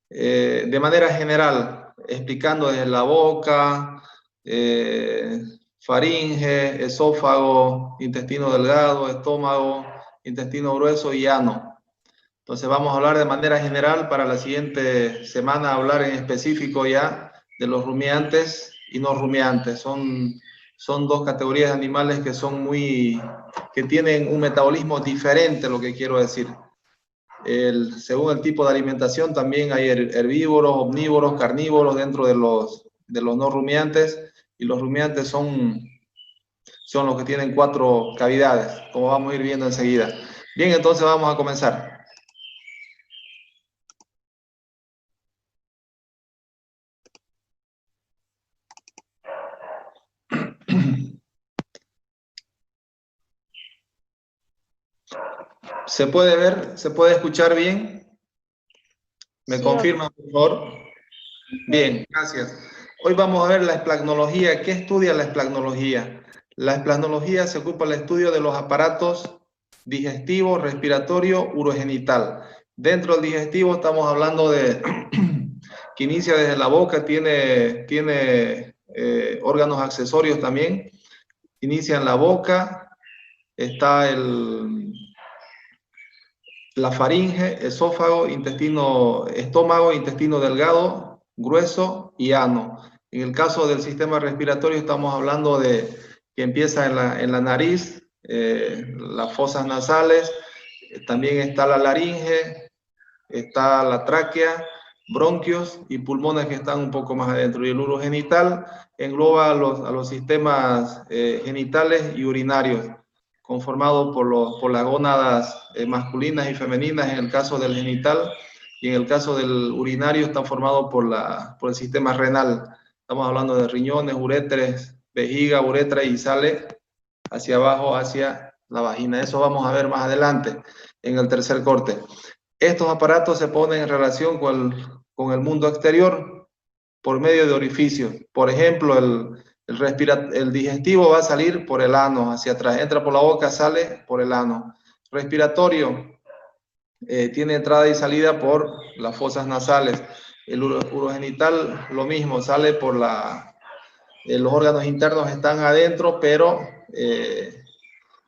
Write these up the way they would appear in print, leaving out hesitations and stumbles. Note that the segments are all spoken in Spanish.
de manera general, explicando desde la boca, faringe, esófago, intestino delgado, estómago, intestino grueso y ano. Entonces vamos a hablar de manera general, para la siguiente semana hablar en específico ya de los rumiantes y no rumiantes. Son dos categorías de animales que tienen un metabolismo diferente, lo que quiero decir. Según el tipo de alimentación, también hay herbívoros, omnívoros, carnívoros dentro de los no rumiantes, y los rumiantes son los que tienen 4 cavidades, como vamos a ir viendo enseguida. Bien, entonces vamos a comenzar. ¿Se puede ver? ¿Se puede escuchar bien? ¿Me confirman, por favor? Bien, gracias. Hoy vamos a ver la esplagnología. ¿Qué estudia la esplagnología? La esplagnología se ocupa del estudio de los aparatos digestivo, respiratorio, urogenital. Dentro del digestivo estamos hablando de que inicia desde la boca, tiene órganos accesorios también. Inicia en la boca, está la faringe, esófago, estómago, intestino delgado, grueso y ano. En el caso del sistema respiratorio estamos hablando de que empieza en la nariz, las fosas nasales, también está la laringe, está la tráquea, bronquios y pulmones que están un poco más adentro. Y el urogenital engloba a los sistemas genitales y urinarios, conformado por las gónadas masculinas y femeninas en el caso del genital, y en el caso del urinario está formado por el sistema renal. Estamos hablando de riñones, uréteres, vejiga, uretra, y sale hacia abajo, hacia la vagina. Eso vamos a ver más adelante en el tercer corte. Estos aparatos se ponen en relación con el mundo exterior por medio de orificios. Por ejemplo, el digestivo va a salir por el ano, hacia atrás. Entra por la boca, sale por el ano. Respiratorio tiene entrada y salida por las fosas nasales. El urogenital, lo mismo, sale por los órganos internos están adentro, pero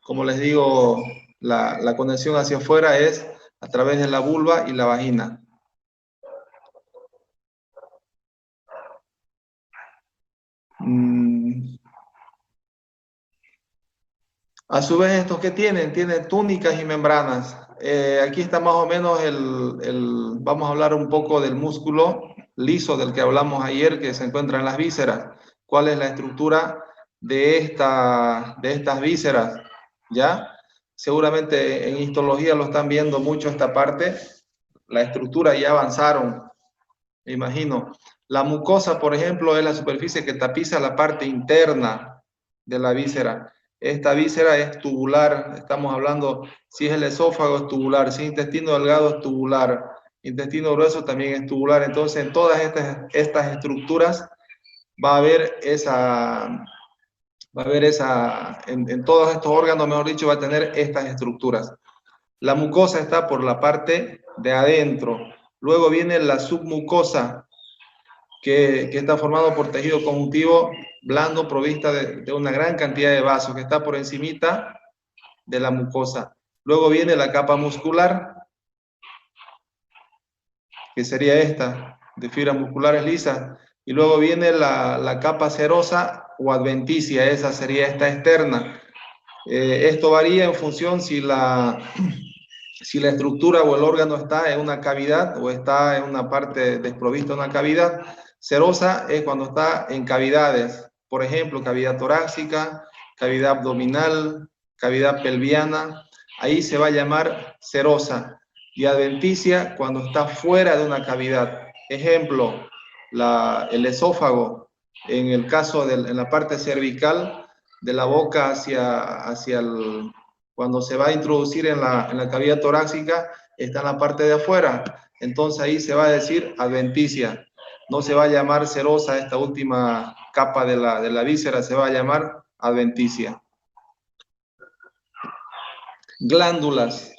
como les digo, la conexión hacia afuera es a través de la vulva y la vagina. A su vez, ¿estos qué tienen? Tienen túnicas y membranas. Aquí está más o menos vamos a hablar un poco del músculo liso del que hablamos ayer, que se encuentra en las vísceras. ¿Cuál es la estructura de estas vísceras? ¿Ya? Seguramente en histología lo están viendo mucho esta parte. La estructura ya avanzaron, me imagino. La mucosa, por ejemplo, es la superficie que tapiza la parte interna de la víscera. Esta víscera es tubular, estamos hablando, si es el esófago es tubular, si es intestino delgado es tubular, intestino grueso también es tubular. Entonces, en todas estas estructuras va a haber en todos estos órganos, mejor dicho, va a tener estas estructuras. La mucosa está por la parte de adentro. Luego viene la submucosa, que está formado por tejido conjuntivo blando, provista de una gran cantidad de vasos, que está por encimita de la mucosa. Luego viene la capa muscular, que sería esta, de fibras musculares lisas. Y luego viene la capa serosa o adventicia, esa sería esta externa. Esto varía en función si la estructura o el órgano está en una cavidad o está en una parte desprovista de una cavidad. Serosa es cuando está en cavidades, por ejemplo, cavidad torácica, cavidad abdominal, cavidad pelviana. Ahí se va a llamar serosa. Y adventicia cuando está fuera de una cavidad. Ejemplo, el esófago, en el caso en la parte cervical, de la boca hacia cuando se va a introducir en la cavidad torácica, está en la parte de afuera. Entonces ahí se va a decir adventicia. No se va a llamar serosa, esta última capa de la víscera se va a llamar adventicia. Glándulas.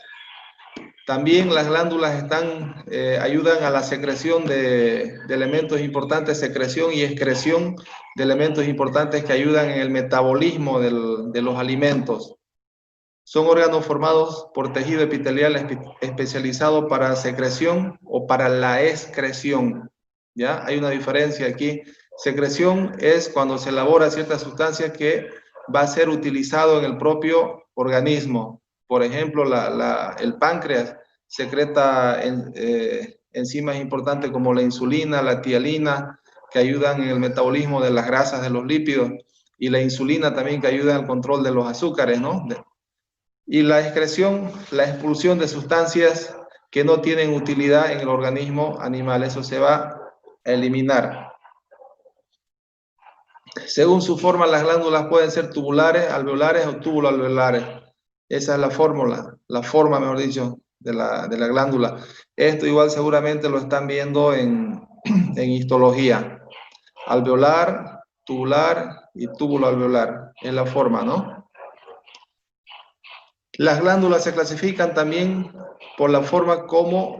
También las glándulas ayudan a la secreción de elementos importantes, secreción y excreción de elementos importantes que ayudan en el metabolismo de los alimentos. Son órganos formados por tejido epitelial especializado para secreción o para la excreción. ¿Ya? Hay una diferencia aquí. Secreción es cuando se elabora cierta sustancia que va a ser utilizado en el propio organismo. Por ejemplo, el páncreas secreta enzimas importantes como la insulina, la tialina, que ayudan en el metabolismo de las grasas, de los lípidos, y la insulina también que ayuda al control de los azúcares, ¿no? Y la excreción, la expulsión de sustancias que no tienen utilidad en el organismo animal, eso se va a eliminar. Según su forma, las glándulas pueden ser tubulares, alveolares o túbulo-alveolares. Esa es la forma, mejor dicho, de la glándula. Esto igual seguramente lo están viendo en histología. Alveolar, tubular y túbulo-alveolar. Es la forma, ¿no? Las glándulas se clasifican también por la forma como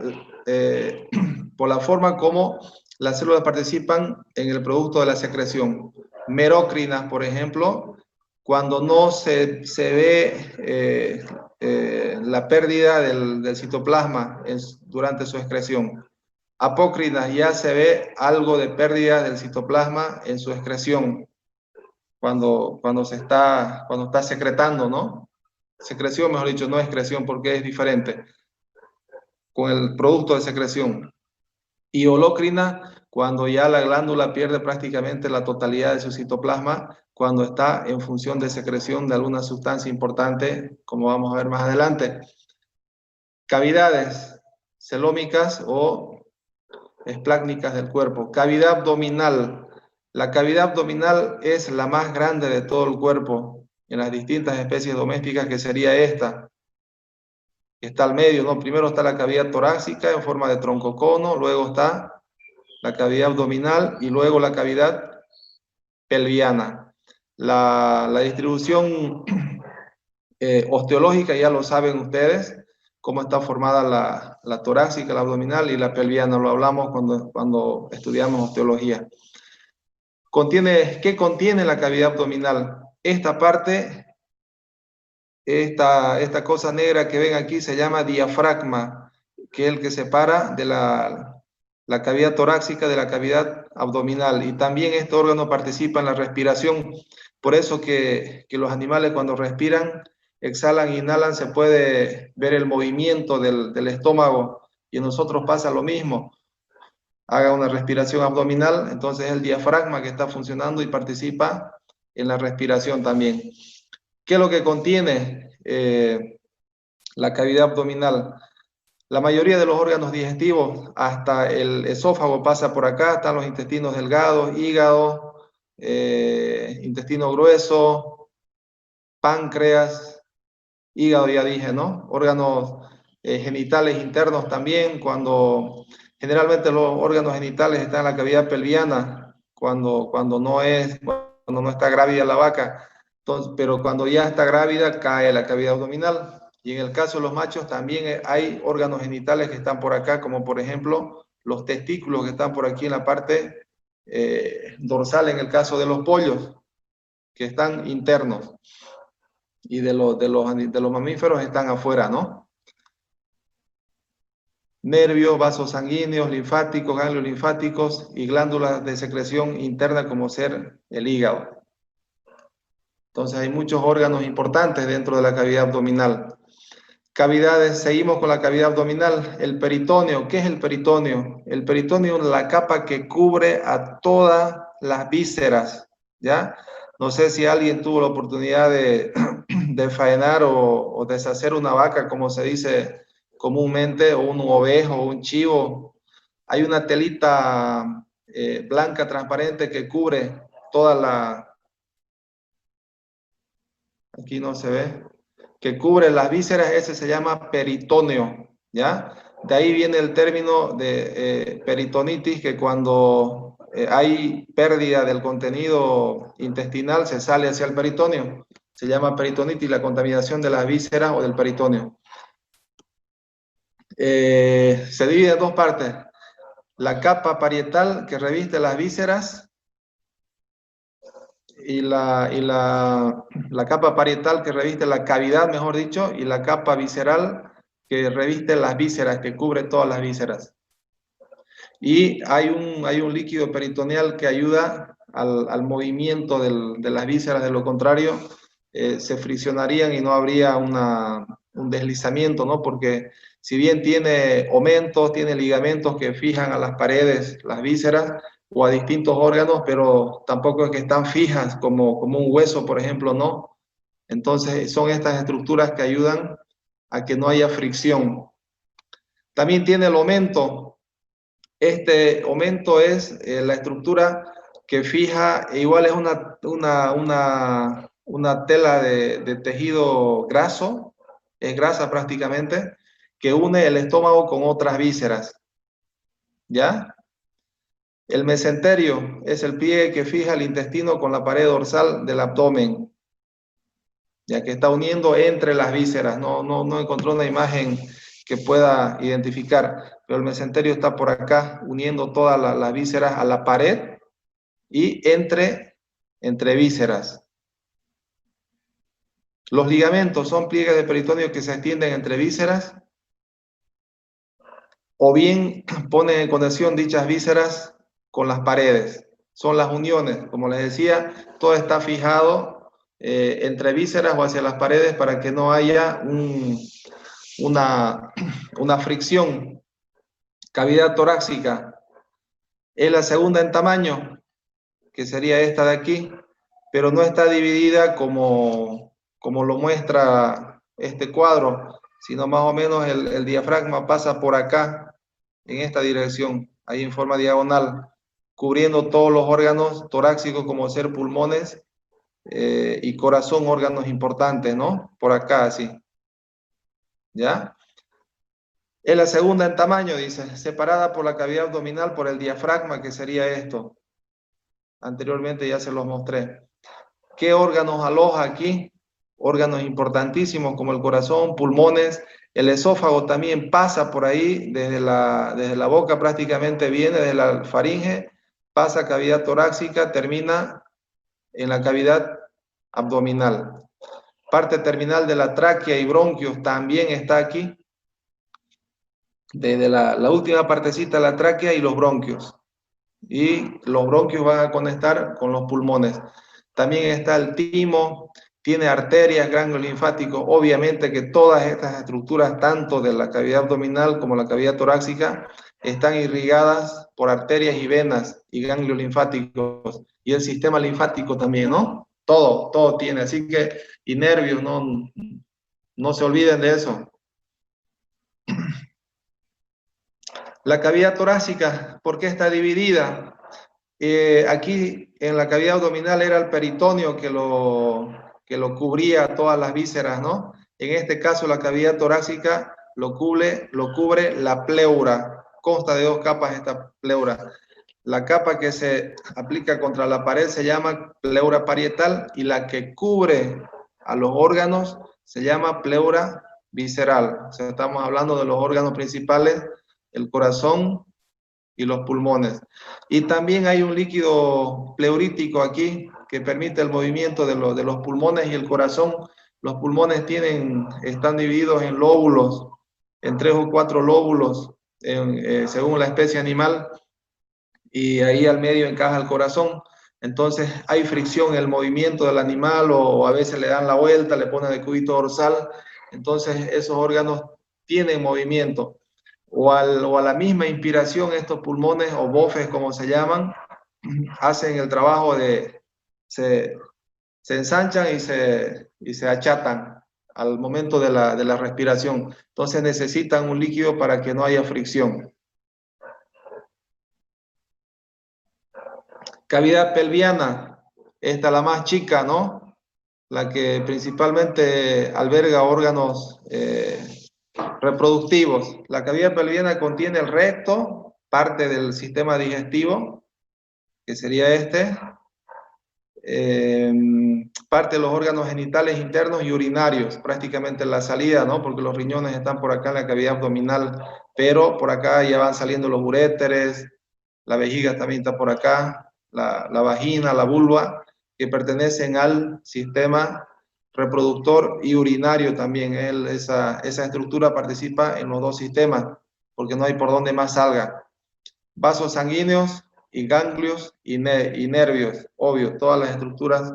las células participan en el producto de la secreción. Merócrinas, por ejemplo, cuando no se ve la pérdida del citoplasma durante su excreción. Apócrinas, ya se ve algo de pérdida del citoplasma en su excreción cuando está secretando, ¿no? Secreción, mejor dicho, no excreción, porque es diferente con el producto de secreción. Y holócrina, cuando ya la glándula pierde prácticamente la totalidad de su citoplasma, cuando está en función de secreción de alguna sustancia importante, como vamos a ver más adelante. Cavidades celómicas o esplácnicas del cuerpo. Cavidad abdominal. La cavidad abdominal es la más grande de todo el cuerpo en las distintas especies domésticas, que sería esta, que está al medio, ¿no? Primero está la cavidad torácica en forma de troncocono, luego está la cavidad abdominal y luego la cavidad pelviana. La distribución osteológica ya lo saben ustedes, cómo está formada la torácica, la abdominal y la pelviana. Lo hablamos cuando estudiamos osteología. ¿Qué contiene la cavidad abdominal? Esta parte, esta cosa negra que ven aquí se llama diafragma, que es el que separa de la cavidad torácica de la cavidad abdominal. Y también este órgano participa en la respiración. Por eso que los animales cuando respiran, exhalan e inhalan, se puede ver el movimiento del estómago. Y en nosotros pasa lo mismo. Haga una respiración abdominal, entonces es el diafragma que está funcionando y participa en la respiración también. ¿Qué es lo que contiene la cavidad abdominal? La mayoría de los órganos digestivos, hasta el esófago pasa por acá, están los intestinos delgados, hígado, intestino grueso, páncreas, hígado ya dije, ¿no? Órganos genitales internos también, generalmente los órganos genitales están en la cavidad pelviana, cuando no está grávida la vaca. Entonces, pero cuando ya está grávida cae la cavidad abdominal. Y en el caso de los machos también hay órganos genitales que están por acá, como por ejemplo los testículos que están por aquí en la parte dorsal, en el caso de los pollos, que están internos. Y de los mamíferos están afuera, ¿no? Nervios, vasos sanguíneos, linfáticos, ganglios linfáticos y glándulas de secreción interna como ser el hígado. Entonces hay muchos órganos importantes dentro de la cavidad abdominal. Cavidades, seguimos con la cavidad abdominal. El peritoneo, ¿qué es el peritoneo? El peritoneo es la capa que cubre a todas las vísceras, ¿ya? No sé si alguien tuvo la oportunidad de faenar o deshacer una vaca, como se dice comúnmente, o un ovejo o un chivo. Hay una telita blanca transparente que cubre toda aquí no se ve, que cubre las vísceras, ese se llama peritoneo, ¿ya? De ahí viene el término de peritonitis, que cuando hay pérdida del contenido intestinal se sale hacia el peritoneo. Se llama peritonitis, la contaminación de las vísceras o del peritoneo. Se divide en dos partes. La capa parietal que reviste las vísceras y la capa parietal que reviste la cavidad, mejor dicho, y la capa visceral que reviste las vísceras, que cubre todas las vísceras. Y hay un líquido peritoneal que ayuda al movimiento de las vísceras, de lo contrario, se friccionarían y no habría un deslizamiento, ¿no? Porque si bien tiene omentos, tiene ligamentos que fijan a las paredes, las vísceras, o a distintos órganos, pero tampoco es que están fijas como un hueso, por ejemplo, ¿no? Entonces son estas estructuras que ayudan a que no haya fricción. También tiene el omento. Este omento es la estructura que fija, igual es una tela de tejido graso, es grasa prácticamente, que une el estómago con otras vísceras, ¿ya? El mesenterio es el pliegue que fija el intestino con la pared dorsal del abdomen, ya que está uniendo entre las vísceras. No encontré una imagen que pueda identificar, pero el mesenterio está por acá uniendo todas las vísceras a la pared y entre vísceras. Los ligamentos son pliegues de peritoneo que se extienden entre vísceras o bien ponen en conexión dichas vísceras con las paredes. Son las uniones, como les decía, todo está fijado entre vísceras o hacia las paredes para que no haya una fricción. Cavidad torácica es la segunda en tamaño, que sería esta de aquí, pero no está dividida como lo muestra este cuadro, sino más o menos el diafragma pasa por acá, en esta dirección, ahí en forma diagonal, cubriendo todos los órganos torácicos como ser pulmones y corazón, órganos importantes, ¿no? Por acá, así. ¿Ya? Es la segunda en tamaño, dice, separada por la cavidad abdominal por el diafragma, que sería esto. Anteriormente ya se los mostré. ¿Qué órganos aloja aquí? Órganos importantísimos como el corazón, pulmones, el esófago también pasa por ahí, desde la boca prácticamente viene, desde la faringe, pasa cavidad torácica, termina en la cavidad abdominal. Parte terminal de la tráquea y bronquios también está aquí, desde la última partecita de la tráquea y los bronquios. Y los bronquios van a conectar con los pulmones. También está el timo, tiene arterias, ganglios linfáticos. Obviamente que todas estas estructuras, tanto de la cavidad abdominal como la cavidad torácica, están irrigadas por arterias y venas y ganglios linfáticos. Y el sistema linfático también, ¿no? Todo tiene. Así que, y nervios, no se olviden de eso. La cavidad torácica, ¿por qué está dividida? Aquí en la cavidad abdominal era el peritoneo que lo cubría todas las vísceras, ¿no? En este caso la cavidad torácica lo cubre la pleura. Consta de dos capas esta pleura. La capa que se aplica contra la pared se llama pleura parietal y la que cubre a los órganos se llama pleura visceral. O sea, estamos hablando de los órganos principales, el corazón y los pulmones. Y también hay un líquido pleurítico aquí que permite el movimiento de los pulmones y el corazón. Los pulmones están divididos en lóbulos, en 3 o 4 lóbulos, según la especie animal, y ahí al medio encaja el corazón. Entonces hay fricción en el movimiento del animal o a veces le dan la vuelta, le ponen el cubito dorsal. Entonces esos órganos tienen movimiento. O a la misma inspiración, estos pulmones o bofes, como se llaman, hacen el trabajo se ensanchan y se achatan al momento de la respiración. Entonces necesitan un líquido para que no haya fricción. Cavidad pelviana, esta es la más chica, ¿no? La que principalmente alberga órganos reproductivos. La cavidad pelviana contiene el recto, parte del sistema digestivo, que sería este. parte de los órganos genitales internos y urinarios, prácticamente la salida, ¿no? Porque los riñones están por acá en la cavidad abdominal, pero por acá ya van saliendo los uréteres, la vejiga también está por acá, la vagina, la vulva, que pertenecen al sistema reproductor y urinario también. Esa estructura participa en los dos sistemas, porque no hay por dónde más salga. Vasos sanguíneos y ganglios y nervios, obvio, todas las estructuras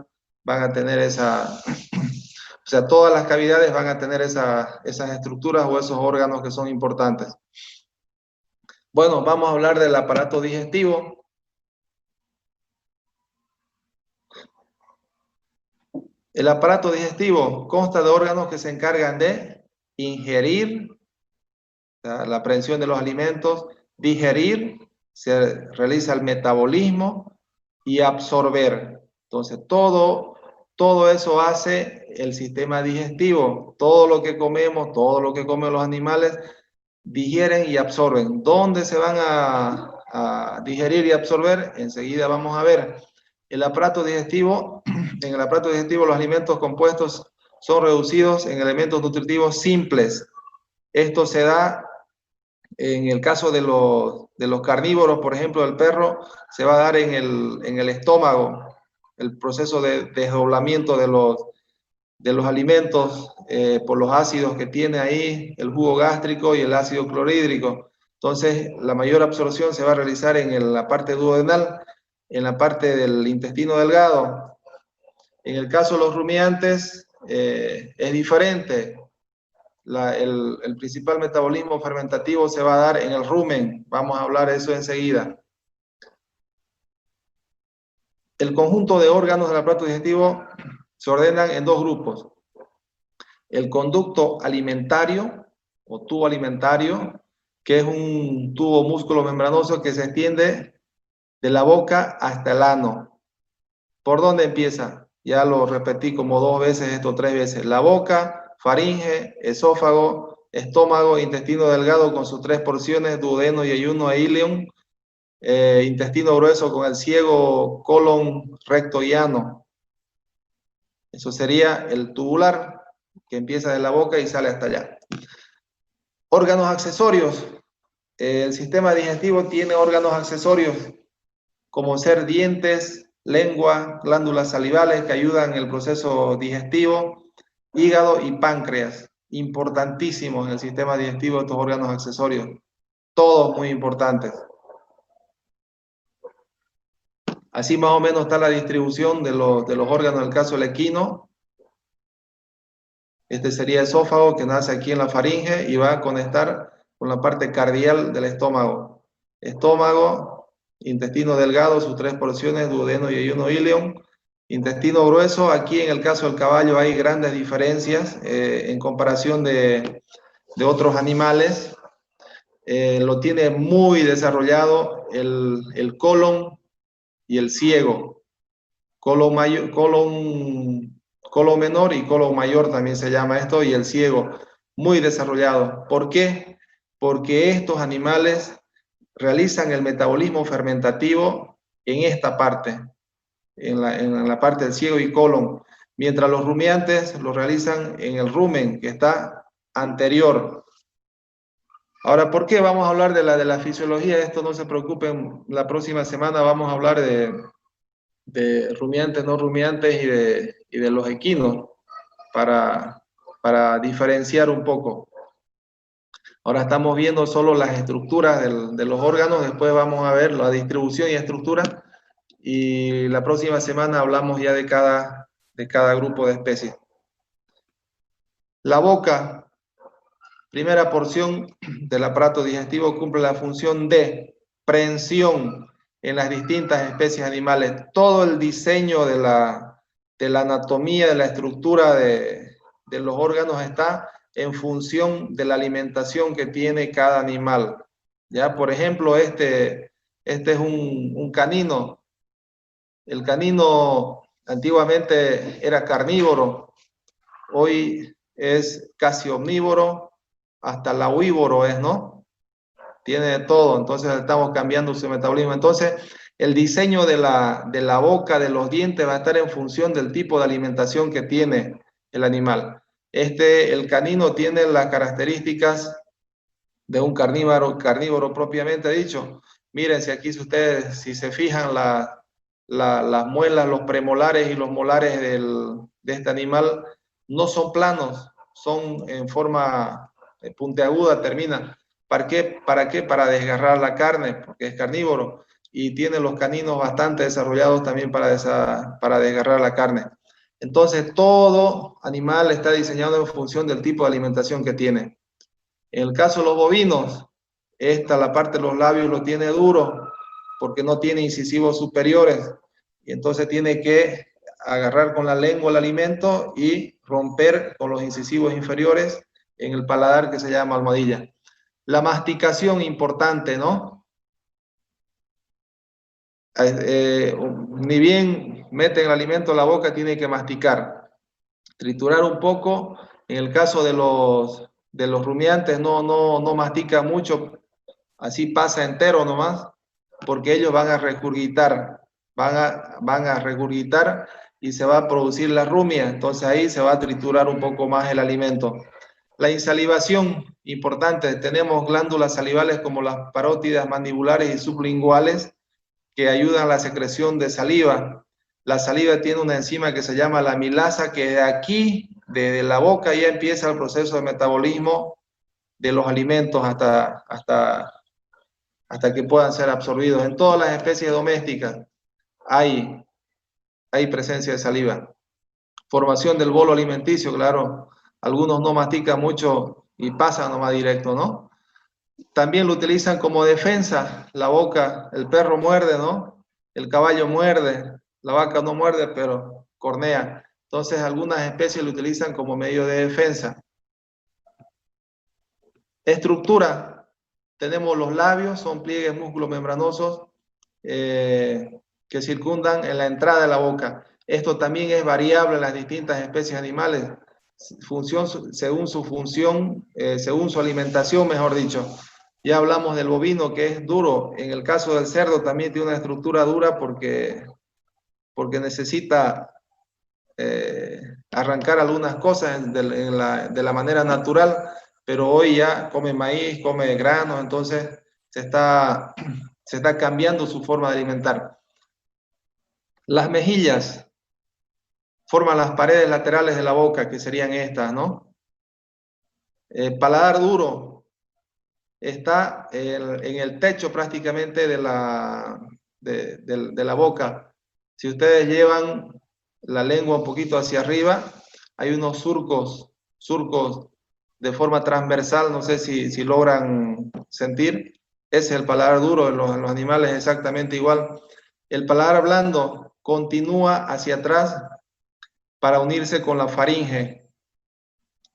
van a tener o sea, todas las cavidades van a tener esas estructuras o esos órganos que son importantes. Bueno, vamos a hablar del aparato digestivo. El aparato digestivo consta de órganos que se encargan de ingerir, o sea, la aprehensión de los alimentos, digerir, se realiza el metabolismo y absorber. Entonces, todo eso hace el sistema digestivo. Todo lo que comemos, todo lo que comen los animales, digieren y absorben. ¿Dónde se van a digerir y absorber? Enseguida vamos a ver. El aparato digestivo, en el aparato digestivo los alimentos compuestos son reducidos en elementos nutritivos simples. Esto se da en el caso de los carnívoros, por ejemplo, el perro, se va a dar en el estómago, el proceso de desdoblamiento de los alimentos por los ácidos que tiene ahí, el jugo gástrico y el ácido clorhídrico. Entonces, la mayor absorción se va a realizar en la parte duodenal, en la parte del intestino delgado. En el caso de los rumiantes, es diferente. El principal metabolismo fermentativo se va a dar en el rumen. Vamos a hablar de eso enseguida. El conjunto de órganos del aparato digestivo se ordenan en dos grupos. El conducto alimentario o tubo alimentario, que es un tubo músculo membranoso que se extiende de la boca hasta el ano. ¿Por dónde empieza? Ya lo repetí como 2 veces esto, 3 veces. La boca, faringe, esófago, estómago, intestino delgado con sus 3 porciones, duodeno, yeyuno e ileum, intestino grueso con el ciego, colon, recto y ano. Eso sería el tubular, que empieza de la boca y sale hasta allá. Órganos accesorios. El sistema digestivo tiene órganos accesorios, como ser dientes, lengua, glándulas salivales que ayudan en el proceso digestivo, hígado y páncreas. Importantísimos en el sistema digestivo estos órganos accesorios. Todos muy importantes. Así más o menos está la distribución de los órganos en el caso del equino. Este sería el esófago, que nace aquí en la faringe y va a conectar con la parte cardial del estómago. Estómago, intestino delgado, sus 3 porciones, duodeno, yeyuno, ileum. Intestino grueso, aquí en el caso del caballo hay grandes diferencias en comparación de otros animales. Lo tiene muy desarrollado el colon y el ciego. Colon menor y colon mayor también se llama esto, y el ciego, muy desarrollado. ¿Por qué? Porque estos animales realizan el metabolismo fermentativo en esta parte, en la parte del ciego y colon, mientras los rumiantes lo realizan en el rumen, que está anterior. Ahora, ¿por qué vamos a hablar de la fisiología? Esto no se preocupen, la próxima semana vamos a hablar de rumiantes, no rumiantes y de los equinos para diferenciar un poco. Ahora estamos viendo solo las estructuras de los órganos, después vamos a ver la distribución y estructura, y la próxima semana hablamos ya de cada grupo de especies. La boca, primera porción del aparato digestivo, cumple la función de prehensión en las distintas especies animales. Todo el diseño de la anatomía, de la estructura de los órganos está en función de la alimentación que tiene cada animal. Ya, por ejemplo, este es un canino. El canino antiguamente era carnívoro, hoy es casi omnívoro, hasta laúívoro es, ¿no? Tiene de todo, entonces estamos cambiando su metabolismo. Entonces, El diseño de la boca, de los dientes, va a estar en función del tipo de alimentación que tiene el animal. El canino tiene las características de un carnívoro propiamente dicho. Miren, si aquí si se fijan las muelas, los premolares y los molares de este animal no son planos, son en forma puntiaguda, terminan. ¿Para qué? ¿Para qué? Para desgarrar la carne, porque es carnívoro y tiene los caninos bastante desarrollados también para desgarrar la carne. Entonces, todo animal está diseñado en función del tipo de alimentación que tiene. En el caso de los bovinos, la parte de los labios lo tiene duro porque no tiene incisivos superiores y entonces tiene que agarrar con la lengua el alimento y romper con los incisivos inferiores en el paladar que se llama almohadilla. La masticación importante, ¿no? Ni bien meten el alimento a la boca, tiene que masticar, triturar un poco. En el caso de los rumiantes no mastica mucho, así pasa entero nomás, porque ellos van a regurgitar, van a regurgitar y se va a producir la rumia, entonces ahí se va a triturar un poco más el alimento. La insalivación, importante, tenemos glándulas salivales como las parótidas mandibulares y sublinguales que ayudan a la secreción de saliva. La saliva tiene una enzima que se llama la amilasa, que de aquí, desde la boca, ya empieza el proceso de metabolismo de los alimentos hasta que puedan ser absorbidos. En todas las especies domésticas hay presencia de saliva. Formación del bolo alimenticio, claro. Algunos no mastican mucho y pasan nomás directo, ¿no? También lo utilizan como defensa, la boca, el perro muerde, ¿no? El caballo muerde, la vaca no muerde, pero cornea. Entonces, algunas especies lo utilizan como medio de defensa. Estructura. Tenemos los labios, son pliegues músculo-membranosos que circundan en la entrada de la boca. Esto también es variable en las distintas especies animales, según su función, según su alimentación, mejor dicho. Ya hablamos del bovino, que es duro. En el caso del cerdo también tiene una estructura dura porque necesita arrancar algunas cosas de la manera natural, pero hoy ya come maíz, come granos, entonces se está cambiando su forma de alimentar. Las mejillas forman las paredes laterales de la boca, que serían estas, ¿no? El paladar duro está en el techo prácticamente de la boca. Si ustedes llevan la lengua un poquito hacia arriba, hay unos surcos de forma transversal, no sé si logran sentir. Ese es el paladar duro, en los animales exactamente igual. El paladar blando continúa hacia atrás para unirse con la faringe.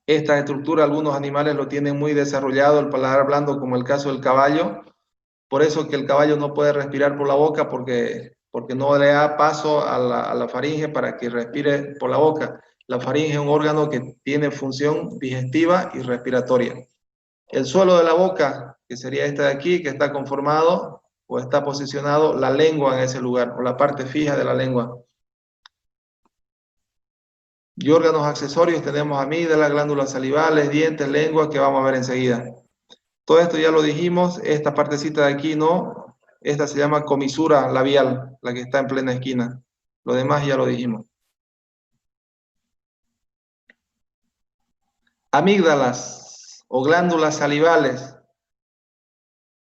Esta estructura algunos animales lo tienen muy desarrollado, el paladar blando, como el caso del caballo. Por eso que el caballo no puede respirar por la boca porque no le da paso a la faringe para que respire por la boca. La faringe es un órgano que tiene función digestiva y respiratoria. El suelo de la boca, que sería este de aquí, que está conformado o está posicionado la lengua en ese lugar, o la parte fija de la lengua. Y órganos accesorios tenemos amígdalas, glándulas salivales, dientes, lengua, que vamos a ver enseguida. Todo esto ya lo dijimos, esta partecita de aquí no, esta se llama comisura labial, la que está en plena esquina. Lo demás ya lo dijimos. Amígdalas o glándulas salivales.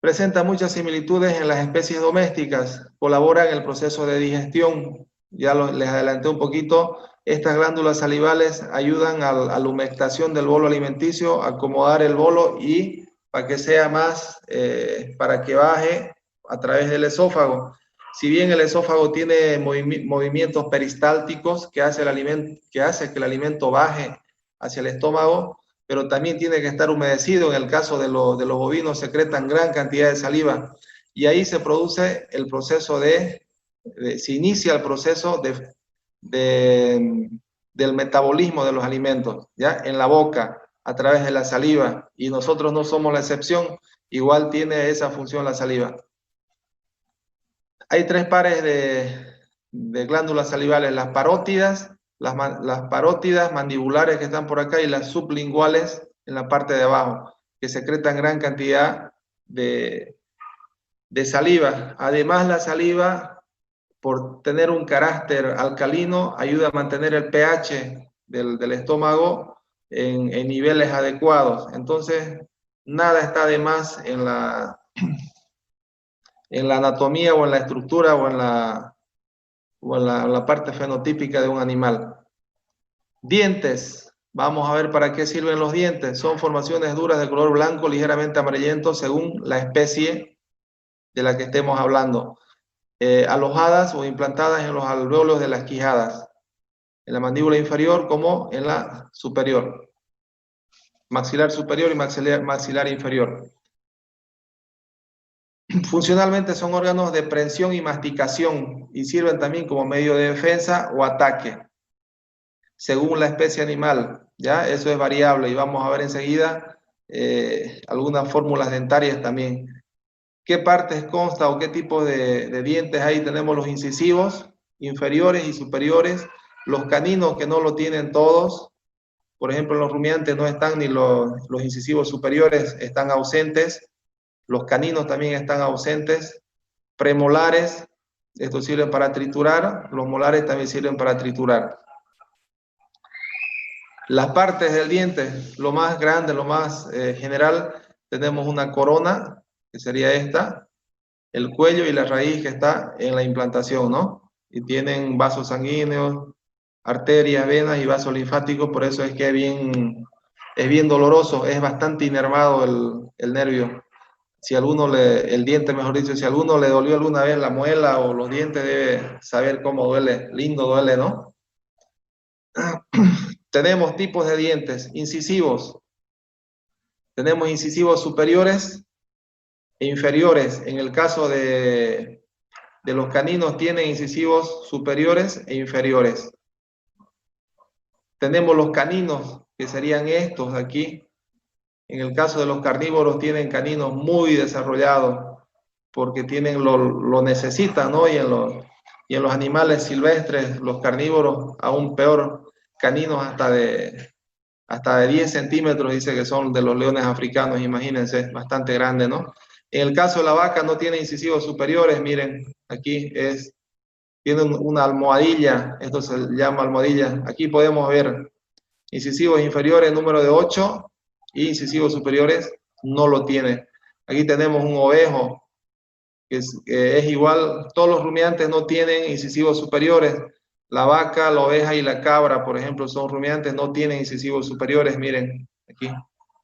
Presenta muchas similitudes en las especies domésticas, colaboran en el proceso de digestión. Ya les adelanté un poquito. Estas glándulas salivales ayudan a la humectación del bolo alimenticio, a acomodar el bolo y para que sea más, para que baje a través del esófago. Si bien el esófago tiene movimientos peristálticos que hace que el alimento baje hacia el estómago, pero también tiene que estar humedecido. En el caso de los bovinos secretan gran cantidad de saliva y ahí se produce el proceso se inicia el proceso del metabolismo de los alimentos, ¿ya? En la boca, a través de la saliva, y nosotros no somos la excepción, igual tiene esa función la saliva. Hay tres pares de glándulas salivales, las parótidas, las parótidas mandibulares que están por acá y las sublinguales en la parte de abajo, que secretan gran cantidad de saliva. Además, la saliva, por tener un carácter alcalino, ayuda a mantener el pH del estómago en niveles adecuados. Entonces, nada está de más en la anatomía o en la estructura o en la parte fenotípica de un animal. Dientes. Vamos a ver para qué sirven los dientes. Son formaciones duras de color blanco, ligeramente amarillento, según la especie de la que estemos hablando. Alojadas o implantadas en los alvéolos de las quijadas, en la mandíbula inferior como en la superior. Maxilar superior y maxilar inferior. Funcionalmente son órganos de prensión y masticación y sirven también como medio de defensa o ataque, según la especie animal. ¿Ya? Eso es variable y vamos a ver enseguida algunas fórmulas dentarias también. ¿Qué partes consta o qué tipo de dientes hay? Tenemos los incisivos inferiores y superiores, los caninos que no lo tienen todos. Por ejemplo, en los rumiantes no están ni los incisivos superiores, están ausentes. Los caninos también están ausentes. Premolares, estos sirven para triturar. Los molares también sirven para triturar. Las partes del diente, lo más grande, lo más general, tenemos una corona, que sería esta, el cuello y la raíz que está en la implantación, ¿no? Y tienen vasos sanguíneos, arterias, venas y vasos linfáticos, por eso es que es bien doloroso, es bastante inervado el nervio. Si el diente, mejor dicho, si a alguno le dolió alguna vez la muela o los dientes, debe saber cómo duele, lindo duele, ¿no? Tenemos tipos de dientes, incisivos. Tenemos incisivos superiores e inferiores. En el caso de los caninos tienen incisivos superiores e inferiores. Tenemos los caninos, que serían estos aquí. En el caso de los carnívoros tienen caninos muy desarrollados porque lo necesitan, ¿no? Y en los animales silvestres, los carnívoros, aún peor, caninos hasta de 10 centímetros, dice que son de los leones africanos, imagínense, bastante grande, ¿no? En el caso de la vaca no tiene incisivos superiores, miren, aquí tiene una almohadilla, esto se llama almohadilla. Aquí podemos ver incisivos inferiores, número de 8, y incisivos superiores no lo tiene. Aquí tenemos un ovejo, que es igual, todos los rumiantes no tienen incisivos superiores. La vaca, la oveja y la cabra, por ejemplo, son rumiantes, no tienen incisivos superiores, miren, aquí,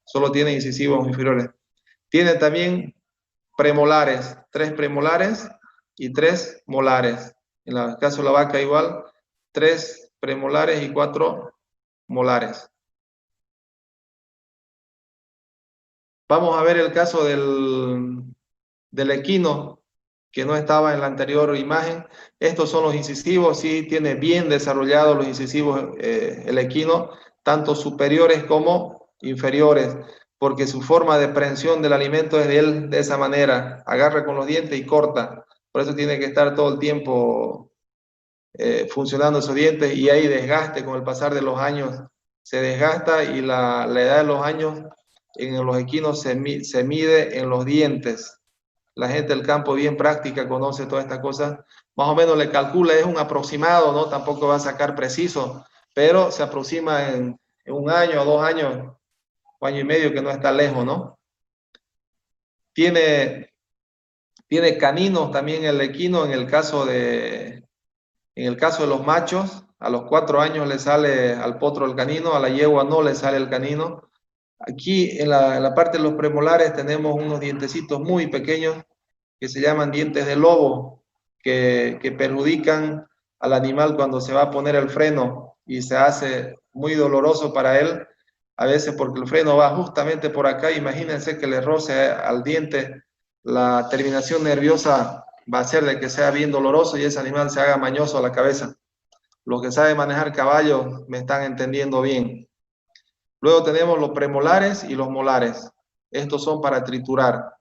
solo tienen incisivos inferiores. Tiene también premolares, 3 premolares y 3 molares. En el caso de la vaca igual, 3 premolares y 4 molares. Vamos a ver el caso del equino, que no estaba en la anterior imagen. Estos son los incisivos, sí tiene bien desarrollados los incisivos el equino, tanto superiores como inferiores, porque su forma de prensión del alimento es de esa manera, agarra con los dientes y corta, por eso tiene que estar todo el tiempo funcionando esos dientes y hay desgaste con el pasar de los años, se desgasta y la edad de los años en los equinos se mide en los dientes. La gente del campo bien práctica conoce todas estas cosas. Más o menos le calcula, es un aproximado, ¿no? Tampoco va a sacar preciso, pero se aproxima en 1 año o 2 años, o año y medio, que no está lejos, ¿no? Tiene caninos también el equino en el caso de los machos. A los 4 años le sale al potro el canino, a la yegua no le sale el canino. Aquí en la parte de los premolares tenemos unos dientecitos muy pequeños que se llaman dientes de lobo, que perjudican al animal cuando se va a poner el freno y se hace muy doloroso para él, a veces porque el freno va justamente por acá. Imagínense que le roce al diente, la terminación nerviosa va a hacer de que sea bien doloroso y ese animal se haga mañoso a la cabeza. Los que saben manejar caballos me están entendiendo bien. Luego tenemos los premolares y los molares. Estos son para triturar.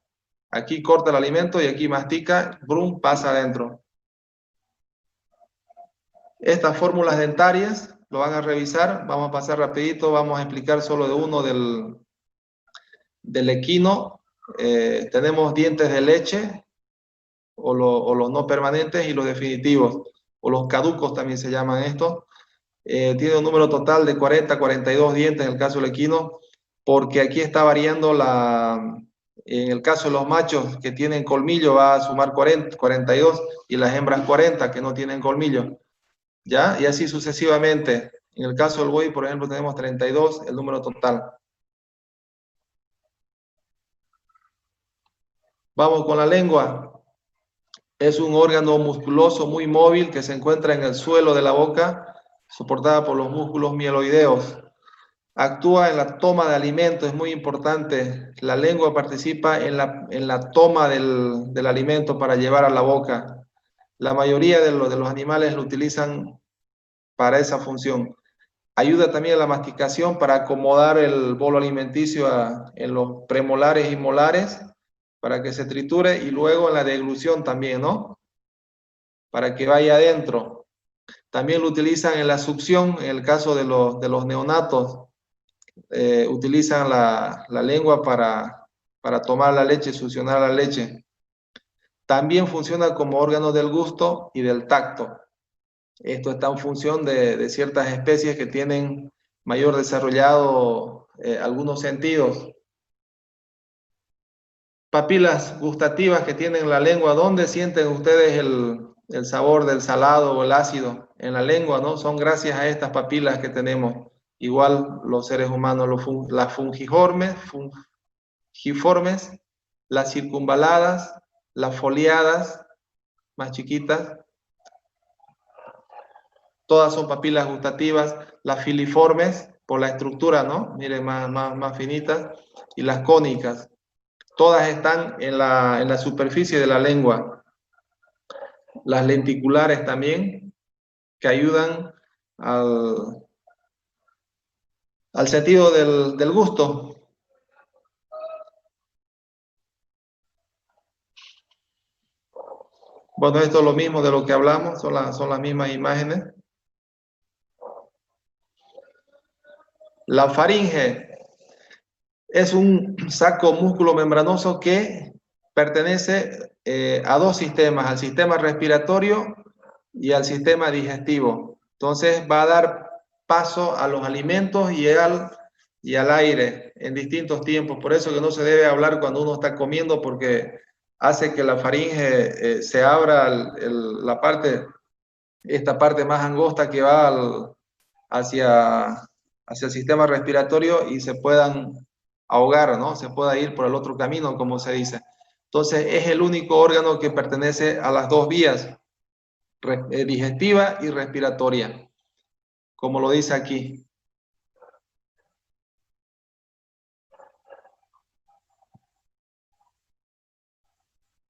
Aquí corta el alimento y aquí mastica, brum, pasa adentro. Estas fórmulas dentarias lo van a revisar, vamos a pasar rapidito, vamos a explicar solo de uno del equino. Tenemos dientes de leche, o los no permanentes, y los definitivos, o los caducos también se llaman estos. Tiene un número total de 40, 42 dientes en el caso del equino, porque aquí está variando en el caso de los machos que tienen colmillo va a sumar 40, 42, y las hembras 40 que no tienen colmillo, ¿ya? Y así sucesivamente. En el caso del buey, por ejemplo, tenemos 32, el número total. Vamos con la lengua. Es un órgano musculoso muy móvil que se encuentra en el suelo de la boca, soportada por los músculos mieloideos. Actúa en la toma de alimentos, es muy importante. La lengua participa en la toma del alimento para llevar a la boca. La mayoría de los animales lo utilizan para esa función. Ayuda también a la masticación para acomodar el bolo alimenticio en los premolares y molares, para que se triture, y luego en la deglución también, ¿no? Para que vaya adentro. También lo utilizan en la succión, en el caso de los neonatos. Utilizan la lengua para tomar la leche, succionar la leche. También funciona como órgano del gusto y del tacto. Esto está en función de ciertas especies que tienen mayor desarrollado algunos sentidos. Papilas gustativas que tienen la lengua. ¿Dónde sienten ustedes el sabor del salado o el ácido? En la lengua, ¿no? Son gracias a estas papilas que tenemos. Igual los seres humanos, las fungiformes, las circunvaladas, las foliadas, más chiquitas, todas son papilas gustativas. Las filiformes, por la estructura, ¿no? Miren, más finitas. Y las cónicas. Todas están en la superficie de la lengua. Las lenticulares también, que ayudan al sentido del gusto. Bueno, esto es lo mismo de lo que hablamos, son las mismas imágenes. La faringe es un saco músculo membranoso que pertenece a dos sistemas, al sistema respiratorio y al sistema digestivo. Entonces va a dar paso a los alimentos y al aire en distintos tiempos. Por eso que no se debe hablar cuando uno está comiendo, porque hace que la faringe se abra esta parte más angosta que va hacia el sistema respiratorio, y se puedan ahogar, ¿no? Se pueda ir por el otro camino, como se dice. Entonces es el único órgano que pertenece a las dos vías, digestiva y respiratoria, como lo dice aquí.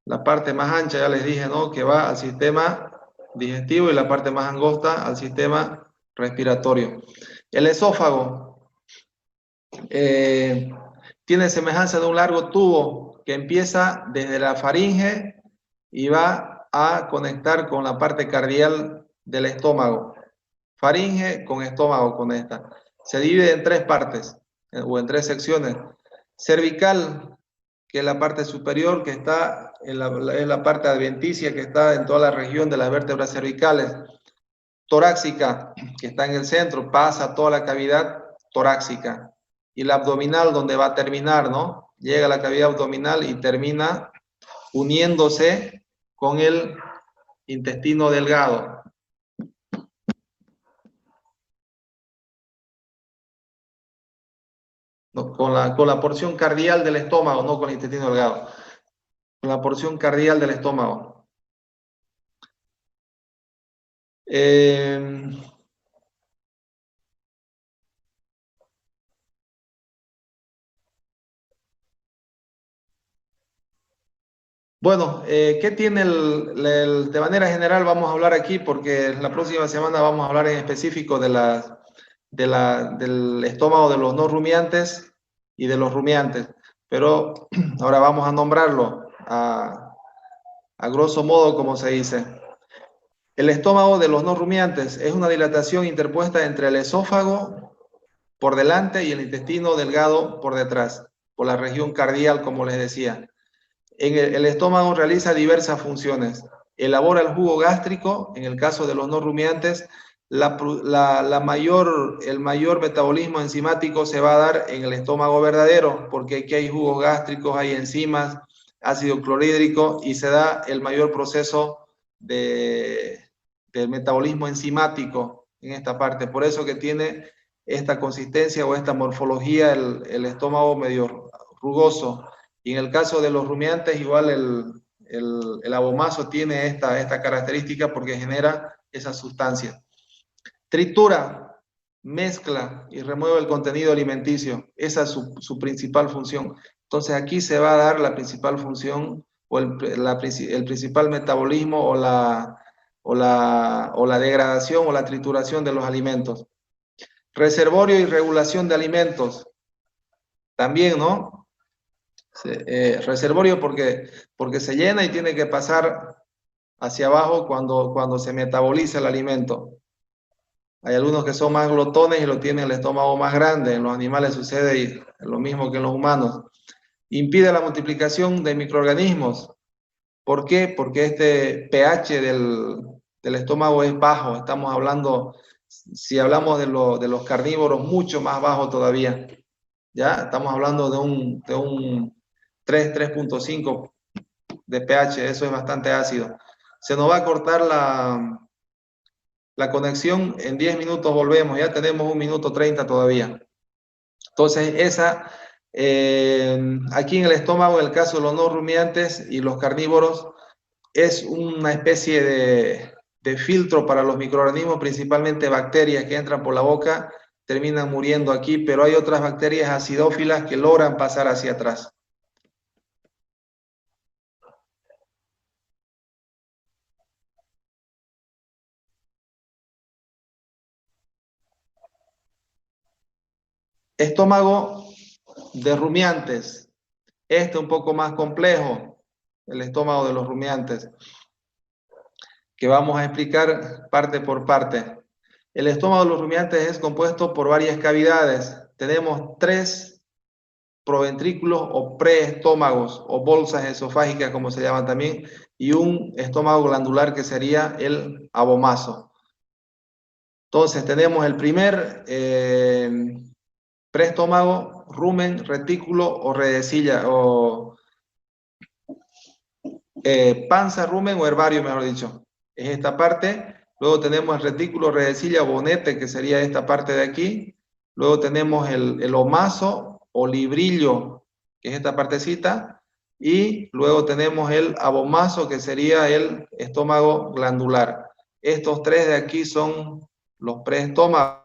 La parte más ancha, ya les dije, ¿no? Que va al sistema digestivo, y la parte más angosta al sistema respiratorio. El esófago tiene semejanza de un largo tubo que empieza desde la faringe y va a conectar con la parte cardial del estómago. Faringe con estómago conecta. Se divide en tres partes o en tres secciones. Cervical, que es la parte superior, que está en la parte adventicia, que está en toda la región de las vértebras cervicales. Torácica, que está en el centro, pasa toda la cavidad torácica. Y la abdominal, donde va a terminar, ¿no? Llega a la cavidad abdominal y termina uniéndose con el intestino delgado. ¿No? Con la porción cardial del estómago, no con el intestino delgado. Con la porción cardial del estómago. Bueno, ¿qué tiene de manera general? Vamos a hablar aquí, porque la próxima semana vamos a hablar en específico del estómago de los no rumiantes y de los rumiantes. Pero ahora vamos a nombrarlo. a grosso modo, como se dice. El estómago de los no rumiantes es una dilatación interpuesta entre el esófago por delante y el intestino delgado por detrás, por la región cardial, como les decía. El estómago realiza diversas funciones. Elabora el jugo gástrico, en el caso de los no rumiantes, el mayor metabolismo enzimático se va a dar en el estómago verdadero, porque aquí hay jugos gástricos, hay enzimas, ácido clorhídrico, y se da el mayor proceso del metabolismo enzimático en esta parte. Por eso que tiene esta consistencia o esta morfología el estómago medio rugoso. Y en el caso de los rumiantes, igual el abomazo tiene esta característica porque genera esa sustancia. Tritura, mezcla y remueve el contenido alimenticio. Esa es su principal función. Entonces aquí se va a dar la principal función o el principal metabolismo o la degradación o la trituración de los alimentos. Reservorio y regulación de alimentos. También, ¿no? Reservorio porque se llena y tiene que pasar hacia abajo cuando se metaboliza el alimento. Hay algunos que son más glotones y lo tienen el estómago más grande. En los animales sucede lo mismo que en los humanos. Impide la multiplicación de microorganismos. ¿Por qué? Porque este pH del estómago es bajo. Estamos hablando, si hablamos de los carnívoros, mucho más bajo todavía. ¿Ya? Estamos hablando de un 3.5 de pH. Eso es bastante ácido. Se nos va a cortar la conexión, en 10 minutos volvemos, ya tenemos 1 minuto 30 todavía. Entonces, aquí en el estómago, en el caso de los no rumiantes y los carnívoros, es una especie de filtro para los microorganismos, principalmente bacterias que entran por la boca, terminan muriendo aquí, pero hay otras bacterias acidófilas que logran pasar hacia atrás. Estómago de rumiantes. Este un poco más complejo, el estómago de los rumiantes, que vamos a explicar parte por parte. El estómago de los rumiantes es compuesto por varias cavidades. Tenemos 3 proventrículos o preestómagos o bolsas esofágicas, como se llaman también, y un estómago glandular que sería el abomazo. Entonces tenemos el primer preestómago, rumen, retículo o redecilla, o panza, rumen o herbario, mejor dicho. Es esta parte. Luego tenemos el retículo, redecilla, bonete, que sería esta parte de aquí. Luego tenemos el omaso o librillo, que es esta partecita. Y luego tenemos el abomazo, que sería el estómago glandular. Estos 3 de aquí son los preestómagos.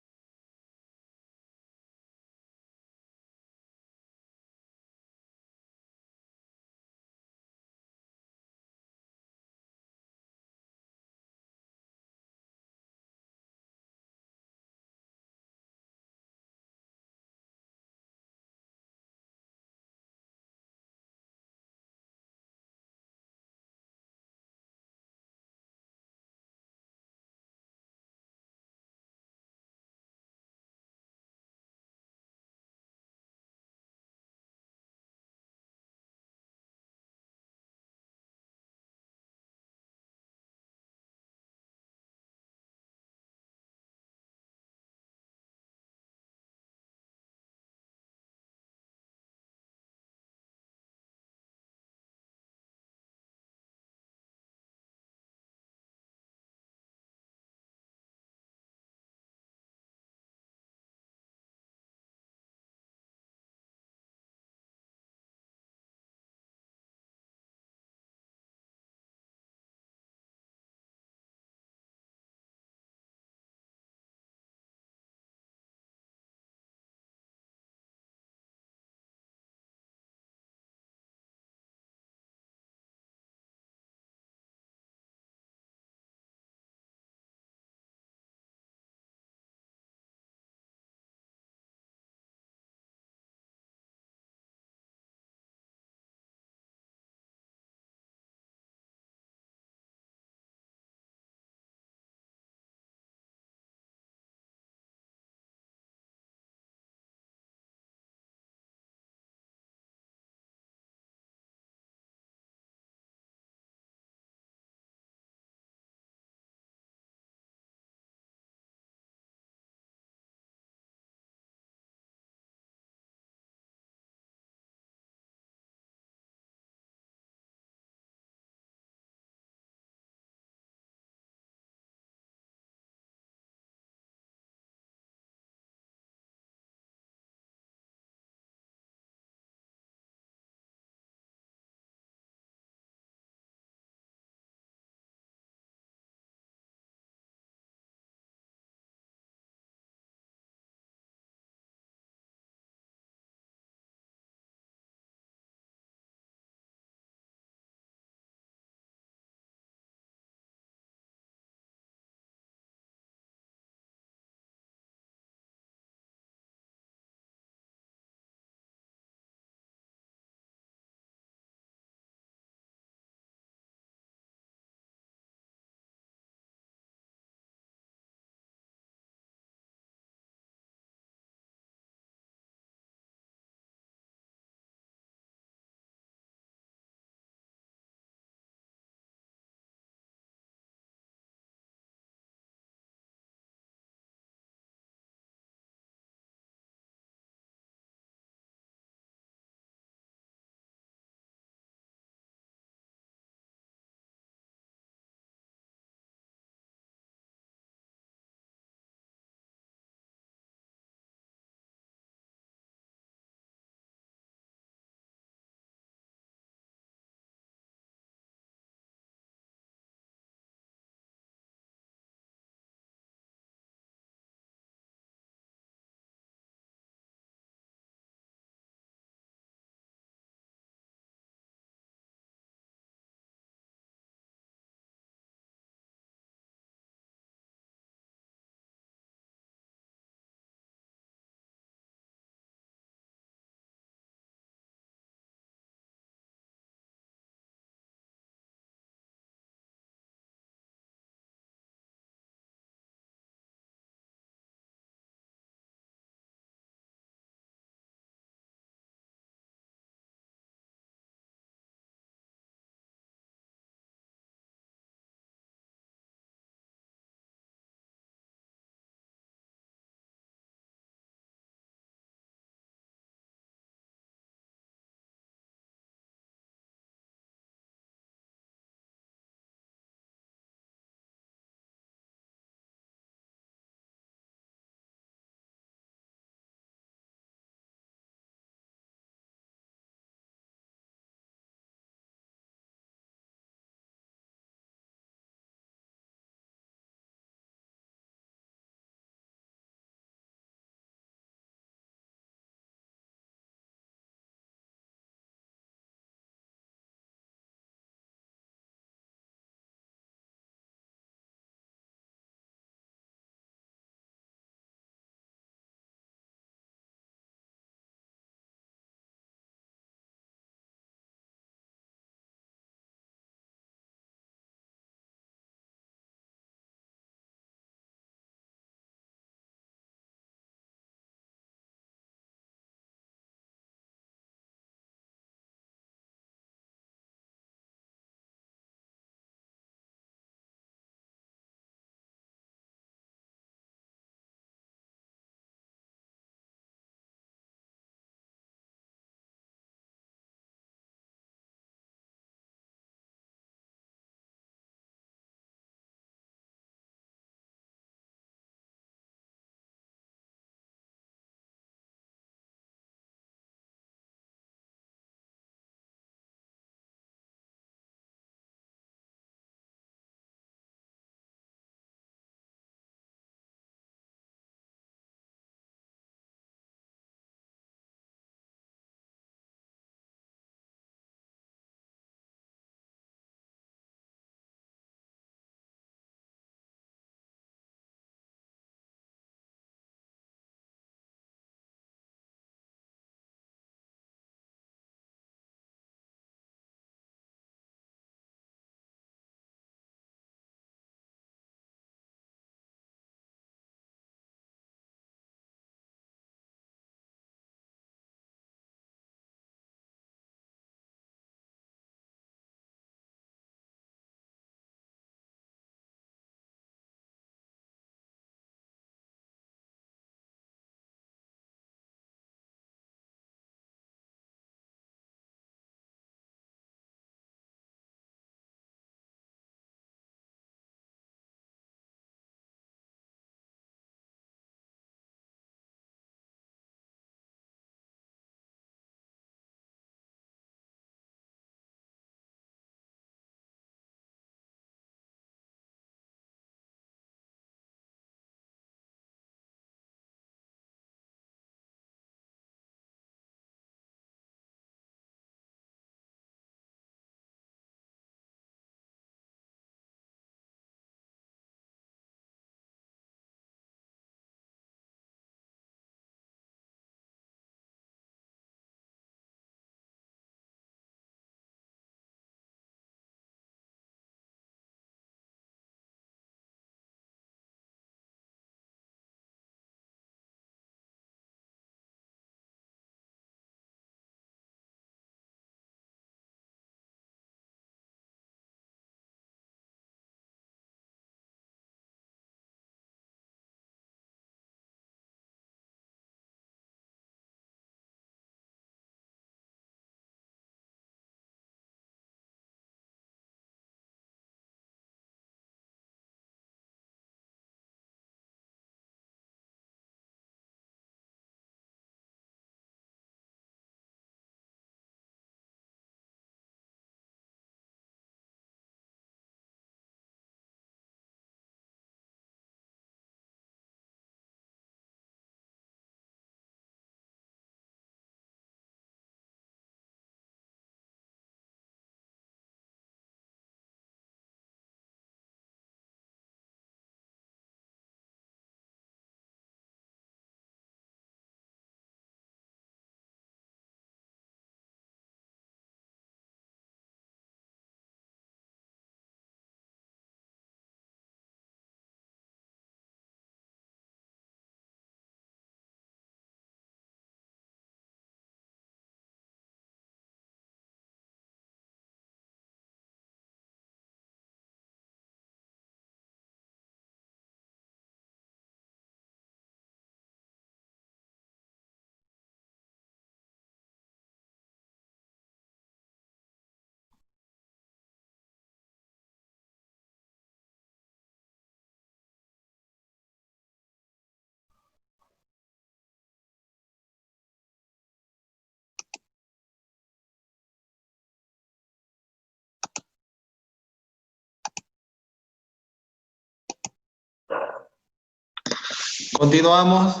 Continuamos.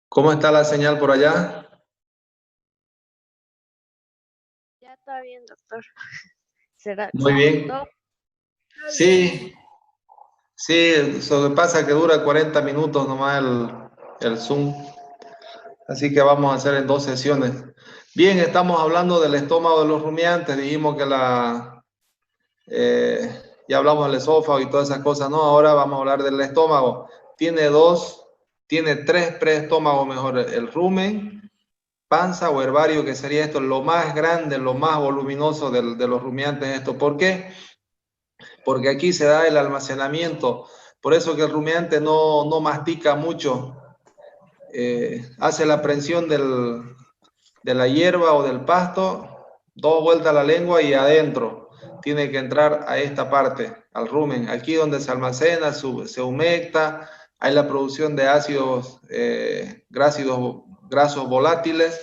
¿Cómo está la señal por allá? Ya está bien, doctor. ¿Será? Muy bien. No, Sí, sí, lo que pasa es que dura 40 minutos nomás el Zoom, así que vamos a hacer en 2 sesiones. Bien, estamos hablando del estómago de los rumiantes, dijimos que ya hablamos del esófago y todas esas cosas, ¿no? Ahora vamos a hablar del estómago. Tiene 3 preestómagos mejor, el rumen, panza o herbario, que sería esto, lo más grande, lo más voluminoso de los rumiantes, esto. ¿Por qué? Porque aquí se da el almacenamiento. Por eso que el rumiante no mastica mucho, hace la prensión de la hierba o del pasto, 2 vueltas a la lengua y adentro. Tiene que entrar a esta parte, al rumen, aquí donde se almacena, se humecta, hay la producción de ácidos grasos volátiles,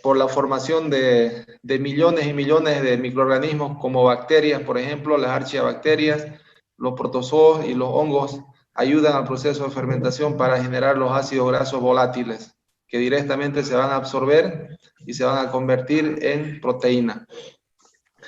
por la formación de millones y millones de microorganismos como bacterias, por ejemplo, las archaebacterias, los protozoos y los hongos ayudan al proceso de fermentación para generar los ácidos grasos volátiles que directamente se van a absorber y se van a convertir en proteína.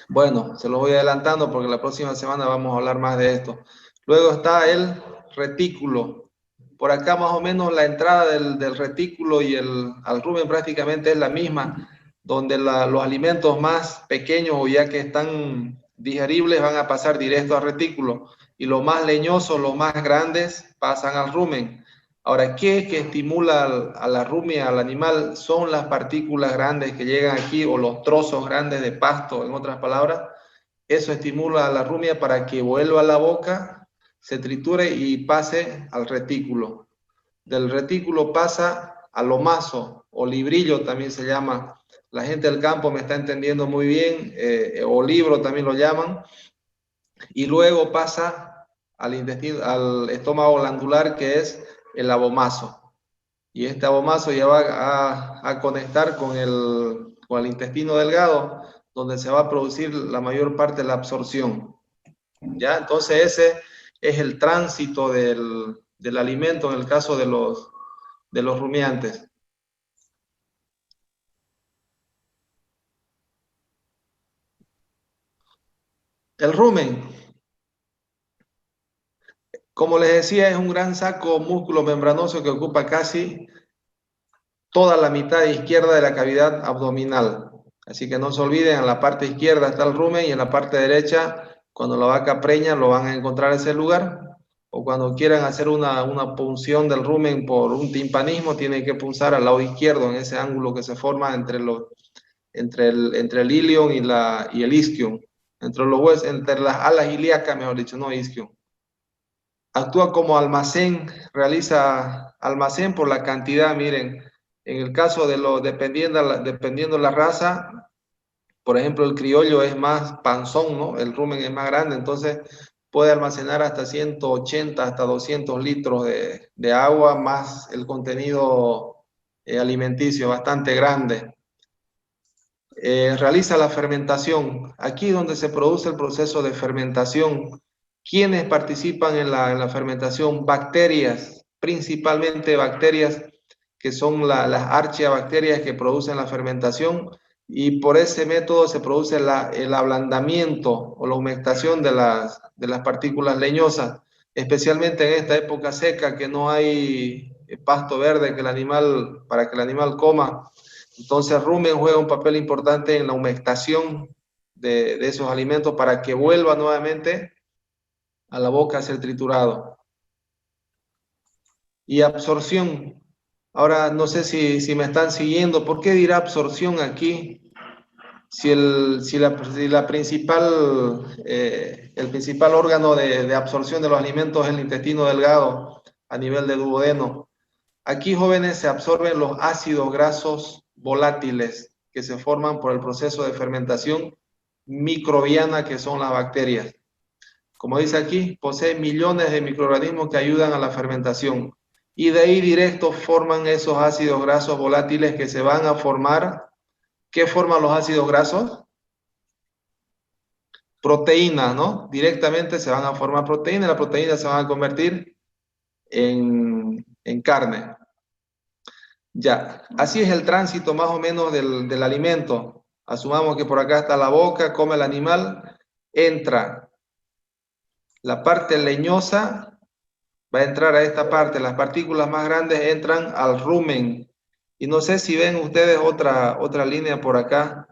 Bueno, se los voy adelantando porque la próxima semana vamos a hablar más de esto. Luego está el retículo. Por acá más o menos la entrada del retículo y al rumen prácticamente es la misma, donde los alimentos más pequeños o ya que están digeribles van a pasar directo al retículo y los más leñosos, los más grandes pasan al rumen. Ahora, ¿qué es que estimula a la rumia, al animal? Son las partículas grandes que llegan aquí o los trozos grandes de pasto, en otras palabras. Eso estimula a la rumia para que vuelva a la boca, se triture y pase al retículo. Del retículo pasa al omaso o librillo también se llama. La gente del campo me está entendiendo muy bien, o libro también lo llaman. Y luego pasa al intestino, al estómago glandular, que es el abomaso. Y este abomaso ya va a conectar con el intestino delgado, donde se va a producir la mayor parte de la absorción. ¿Ya? Entonces ese es el tránsito del alimento en el caso de los rumiantes. El rumen, como les decía, es un gran saco músculo membranoso que ocupa casi toda la mitad izquierda de la cavidad abdominal. Así que no se olviden, en la parte izquierda está el rumen y en la parte derecha, cuando la vaca preña, lo van a encontrar en ese lugar. O cuando quieran hacer una punción del rumen por un timpanismo, tienen que punzar al lado izquierdo, en ese ángulo que se forma entre el ilion y el isquion. Entre los huesos, entre las alas ilíacas, mejor dicho, no isquion. Actúa como almacén, realiza almacén por la cantidad, miren, en el caso de dependiendo la raza, por ejemplo, el criollo es más panzón, ¿no? El rumen es más grande, entonces puede almacenar hasta 180, hasta 200 litros de agua, más el contenido alimenticio bastante grande. Realiza la fermentación. Aquí donde se produce el proceso de fermentación. ¿Quiénes participan en la fermentación? Bacterias, principalmente bacterias que son las archaebacterias que producen la fermentación, y por ese método se produce el ablandamiento o la humectación de las partículas leñosas, especialmente en esta época seca que no hay pasto verde para que el animal coma. Entonces, rumen juega un papel importante en la humectación de esos alimentos para que vuelva nuevamente a la boca a ser triturado. Y absorción. Ahora, no sé si me están siguiendo. ¿Por qué dirá absorción aquí? Si el principal órgano de absorción de los alimentos es el intestino delgado a nivel de duodeno. Aquí, jóvenes, se absorben los ácidos grasos volátiles que se forman por el proceso de fermentación microbiana, que son las bacterias. Como dice aquí, posee millones de microorganismos que ayudan a la fermentación. Y de ahí directo forman esos ácidos grasos volátiles que se van a formar. ¿Qué forman los ácidos grasos? proteína, ¿no? Directamente se van a formar proteínas, y las proteínas se van a convertir en carne. Ya, así es el tránsito más o menos del alimento. Asumamos que por acá está la boca, come el animal, entra la parte leñosa, va a entrar a esta parte, las partículas más grandes entran al rumen. Y no sé si ven ustedes otra línea por acá.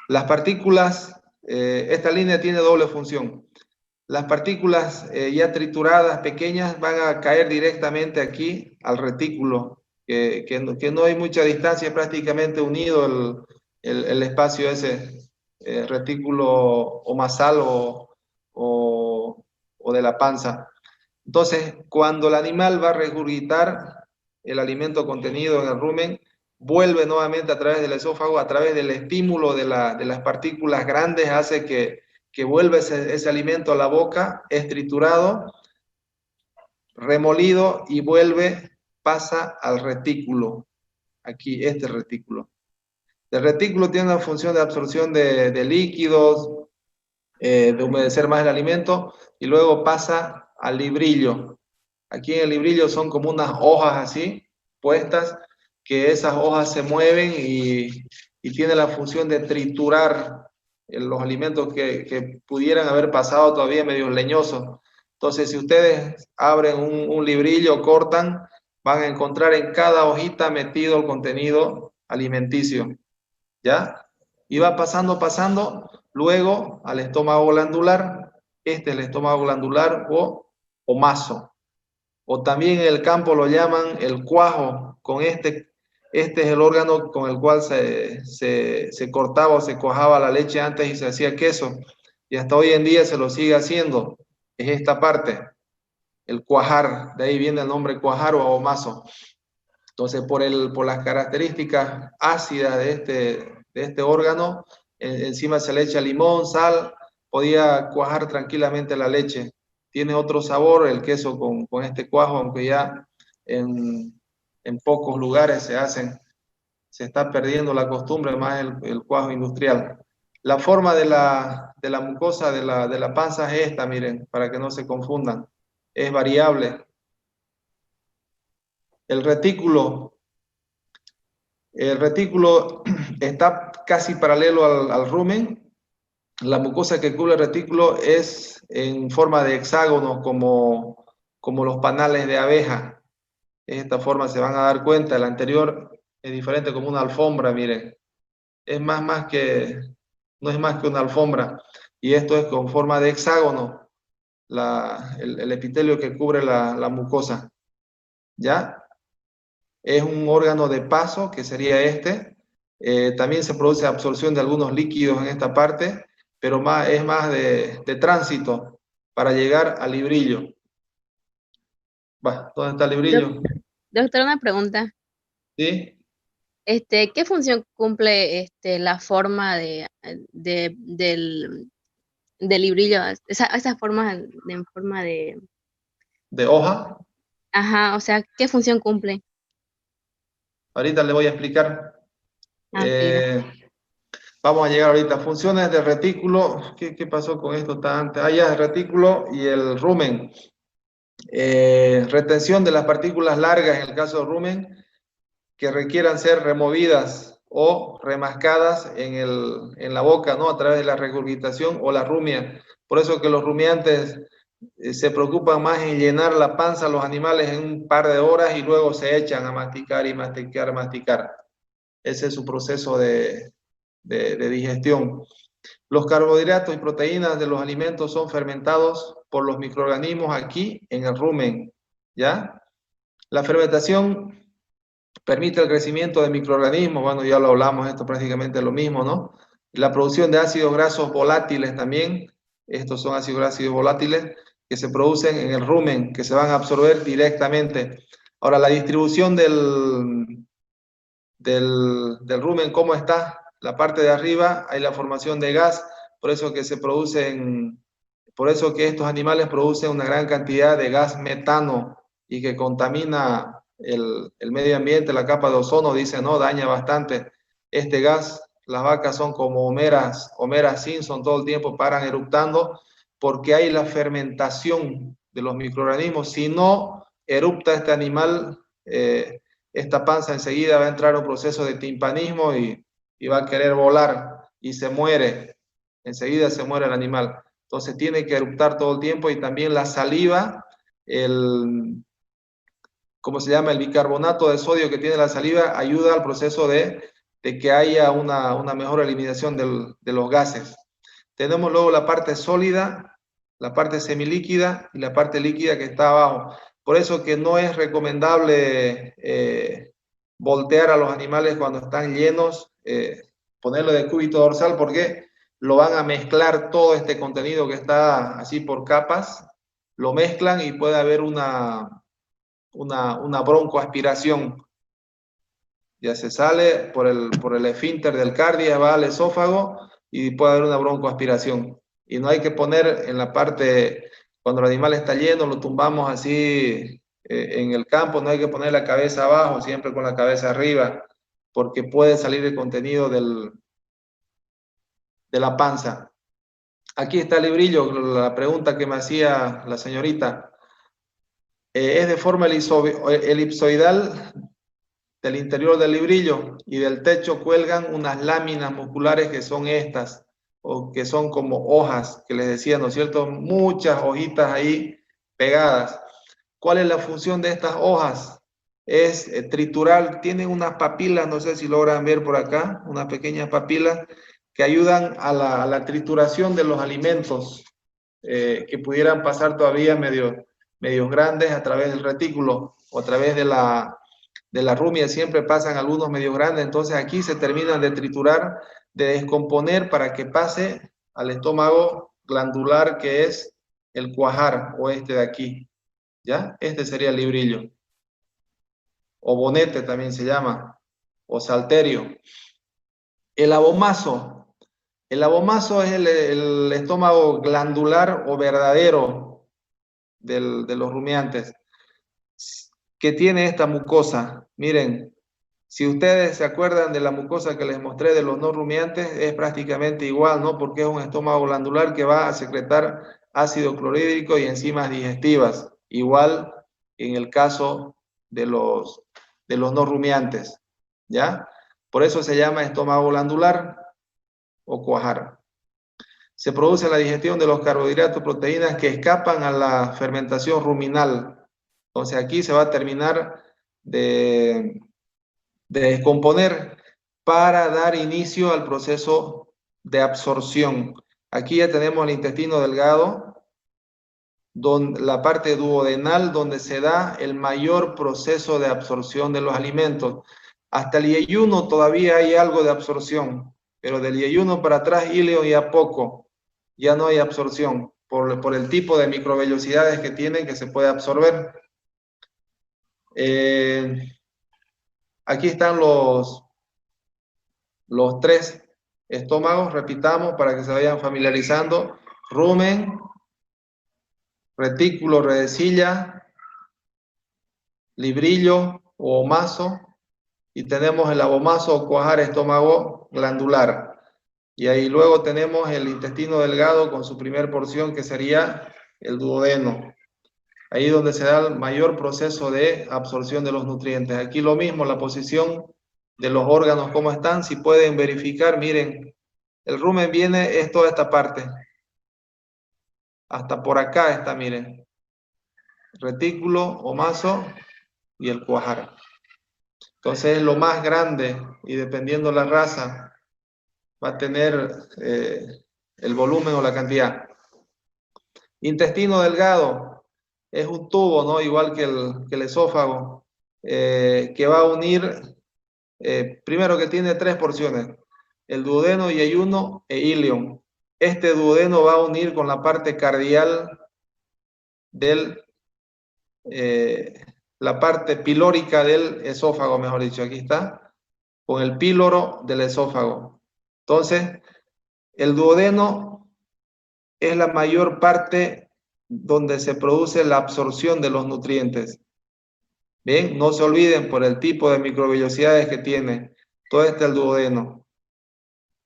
Las partículas, esta línea tiene doble función. Las partículas ya trituradas, pequeñas, van a caer directamente aquí al retículo, que no hay mucha distancia, prácticamente unido el espacio ese, retículo omasal o de la panza. Entonces, cuando el animal va a regurgitar el alimento contenido en el rumen, vuelve nuevamente a través del esófago, a través del estímulo de las partículas grandes, hace que vuelva ese alimento a la boca, es triturado, remolido y vuelve, pasa al retículo. Aquí, este retículo. El retículo tiene una función de absorción de líquidos, de humedecer más el alimento, y luego pasa al librillo. Aquí en el librillo son como unas hojas así, puestas, que esas hojas se mueven y tiene la función de triturar los alimentos que pudieran haber pasado todavía medio leñosos. Entonces, si ustedes abren un librillo, cortan, van a encontrar en cada hojita metido el contenido alimenticio, ¿ya? Y va pasando, luego al estómago glandular, este es el estómago glandular o maso, o también en el campo lo llaman el cuajo. Este es el órgano con el cual se cortaba o se cuajaba la leche antes y se hacía queso, y hasta hoy en día se lo sigue haciendo. Es esta parte, el cuajar, de ahí viene el nombre cuajar o ahomazo. Entonces, por las características ácidas de este órgano, encima se le echa limón, sal, podía cuajar tranquilamente la leche. Tiene otro sabor el queso con este cuajo, aunque ya en pocos lugares se está perdiendo la costumbre, más el cuajo industrial. La forma de la mucosa de la panza es esta, miren, para que no se confundan. Es variable. El retículo El retículo está casi paralelo al rumen. La mucosa que cubre el retículo es en forma de hexágono, como los panales de abeja. De esta forma se van a dar cuenta. El anterior es diferente, como una alfombra, miren. Es no es más que una alfombra. Y esto es con forma de hexágono, el epitelio que cubre la mucosa. ¿Ya? Es un órgano de paso, que sería este. También se produce absorción de algunos líquidos en esta parte, pero es más de tránsito para llegar al librillo. ¿Dónde está el librillo? Doctor, una pregunta. ¿Sí? ¿Qué función cumple la forma del librillo? Esa forma en forma de... ¿De hoja? Ajá, o sea, ¿qué función cumple? Ahorita le voy a explicar. Ah, ok. Vamos a llegar ahorita. Funciones del retículo. ¿Qué pasó con esto antes? Ah, ya, el retículo y el rumen. Retención de las partículas largas en el caso del rumen, que requieran ser removidas o remascadas en la boca, ¿no? A través de la regurgitación o la rumia. Por eso que los rumiantes se preocupan más en llenar la panza a los animales en un par de horas y luego se echan a masticar y masticar, masticar. Ese es su proceso de digestión. Los carbohidratos y proteínas de los alimentos son fermentados por los microorganismos aquí en el rumen, ¿ya? La fermentación permite el crecimiento de microorganismos, bueno, ya lo hablamos, esto prácticamente es lo mismo, ¿no? La producción de ácidos grasos volátiles también, estos son ácidos grasos volátiles que se producen en el rumen, que se van a absorber directamente. Ahora, la distribución del rumen, ¿cómo está? La parte de arriba hay la formación de gas, por eso que por eso que estos animales producen una gran cantidad de gas metano y que contamina el medio ambiente, la capa de ozono, dice, no, daña bastante este gas, las vacas son como Homeras Simpson, todo el tiempo paran eructando, porque hay la fermentación de los microorganismos. Si no erupta este animal, esta panza enseguida va a entrar a un proceso de timpanismo y va a querer volar y se muere. Enseguida se muere el animal. Entonces tiene que eruptar todo el tiempo, y también la saliva, ¿cómo se llama? El bicarbonato de sodio que tiene la saliva ayuda al proceso de que haya una mejor eliminación de los gases. Tenemos luego la parte sólida, la parte semilíquida y la parte líquida que está abajo. Por eso que no es recomendable voltear a los animales cuando están llenos, ponerlo de cúbito dorsal, porque lo van a mezclar todo este contenido que está así por capas, lo mezclan y puede haber una broncoaspiración. Ya se sale por el esfínter del cardia, va al esófago y puede haber una broncoaspiración. Y no hay que poner en la parte, cuando el animal está lleno, lo tumbamos así en el campo, no hay que poner la cabeza abajo, siempre con la cabeza arriba, porque puede salir el contenido de la panza. Aquí está el librillo, la pregunta que me hacía la señorita. Es de forma elipsoidal. Del interior del librillo y del techo cuelgan unas láminas musculares que son estas, o que son como hojas, que les decía, ¿no es cierto? Muchas hojitas ahí pegadas. ¿Cuál es la función de estas hojas? Es triturar, tienen unas papilas, no sé si logran ver por acá, unas pequeñas papilas que ayudan a la trituración de los alimentos que pudieran pasar todavía medios grandes a través del retículo o a través de la rumia. Siempre pasan algunos medios grandes, entonces aquí se terminan de triturar, de descomponer para que pase al estómago glandular, que es el cuajar, o este de aquí, ¿ya? Este sería el librillo, o bonete también se llama, o salterio. El abomazo. El abomazo es el estómago glandular o verdadero de los rumiantes, que tiene esta mucosa. Miren, si ustedes se acuerdan de la mucosa que les mostré de los no rumiantes, es prácticamente igual, ¿no? Porque es un estómago glandular que va a secretar ácido clorhídrico y enzimas digestivas, igual en el caso de los no rumiantes, ¿ya? Por eso se llama estómago glandular o cuajar. Se produce la digestión de los carbohidratos, proteínas que escapan a la fermentación ruminal. Entonces aquí se va a terminar de descomponer para dar inicio al proceso de absorción. Aquí ya tenemos el intestino delgado, la parte duodenal, donde se da el mayor proceso de absorción de los alimentos. Hasta el yeyuno todavía hay algo de absorción, pero del yeyuno para atrás, ilio, ya poco, ya no hay absorción, por el tipo de microvellosidades que tienen, que se puede absorber. Aquí están los tres estómagos, repitamos para que se vayan familiarizando: rumen, retículo, redecilla, librillo o omaso, y tenemos el abomaso o cuajar, estómago glandular. Y ahí luego tenemos el intestino delgado con su primer porción, que sería el duodeno. Ahí donde se da el mayor proceso de absorción de los nutrientes. Aquí lo mismo, la posición de los órganos, cómo están. Si pueden verificar, miren, el rumen viene, es toda esta parte. Hasta por acá está, miren. Retículo, omaso y el cuajar. Entonces es lo más grande, y dependiendo la raza, va a tener el volumen o la cantidad. Intestino delgado es un tubo, ¿no? Igual que el esófago, que va a unir, primero, que tiene tres porciones: el duodeno, yeyuno e ilion. Este duodeno va a unir con la parte cardial la parte pilórica del esófago, mejor dicho, aquí está, con el píloro del esófago. Entonces, el duodeno es la mayor parte donde se produce la absorción de los nutrientes. Bien, no se olviden, por el tipo de microvellosidades que tiene. Todo este es el duodeno.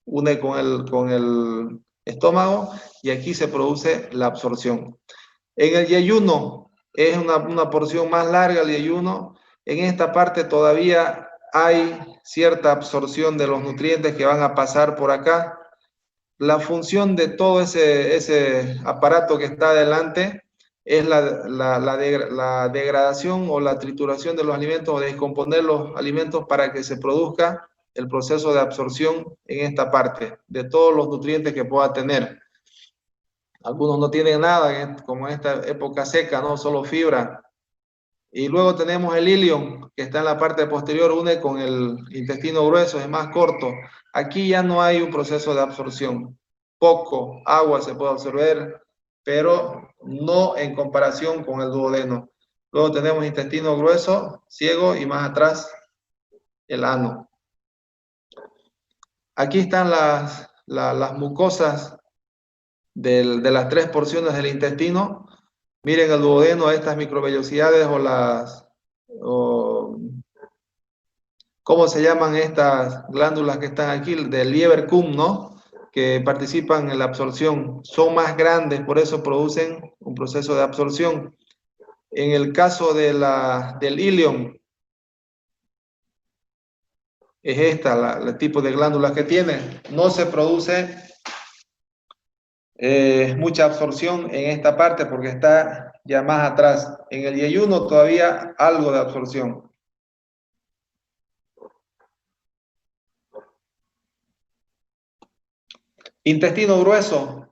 une con el estómago y aquí se produce la absorción. En el yeyuno es una porción más larga el yeyuno. En esta parte todavía hay cierta absorción de los nutrientes que van a pasar por acá. La función de todo ese aparato que está adelante es la degradación o la trituración de los alimentos o descomponer los alimentos para que se produzca el proceso de absorción en esta parte de todos los nutrientes que pueda tener. Algunos no tienen nada, como en esta época seca, ¿no? Solo fibra. Y luego tenemos el ilion, que está en la parte posterior, une con el intestino grueso, es más corto. Aquí ya no hay un proceso de absorción. Poco agua se puede absorber, pero no en comparación con el duodeno. Luego tenemos intestino grueso, ciego y más atrás el ano. Aquí están las mucosas de las 3 porciones del intestino. Miren el duodeno, a estas microvellosidades ¿cómo se llaman estas glándulas que están aquí? Del Lieberkühn, ¿no? Que participan en la absorción. Son más grandes, por eso producen un proceso de absorción. En el caso del ilion, es esta, el tipo de glándulas que tiene. No se produce mucha absorción en esta parte porque está ya más atrás. En el yeyuno todavía algo de absorción. Intestino grueso.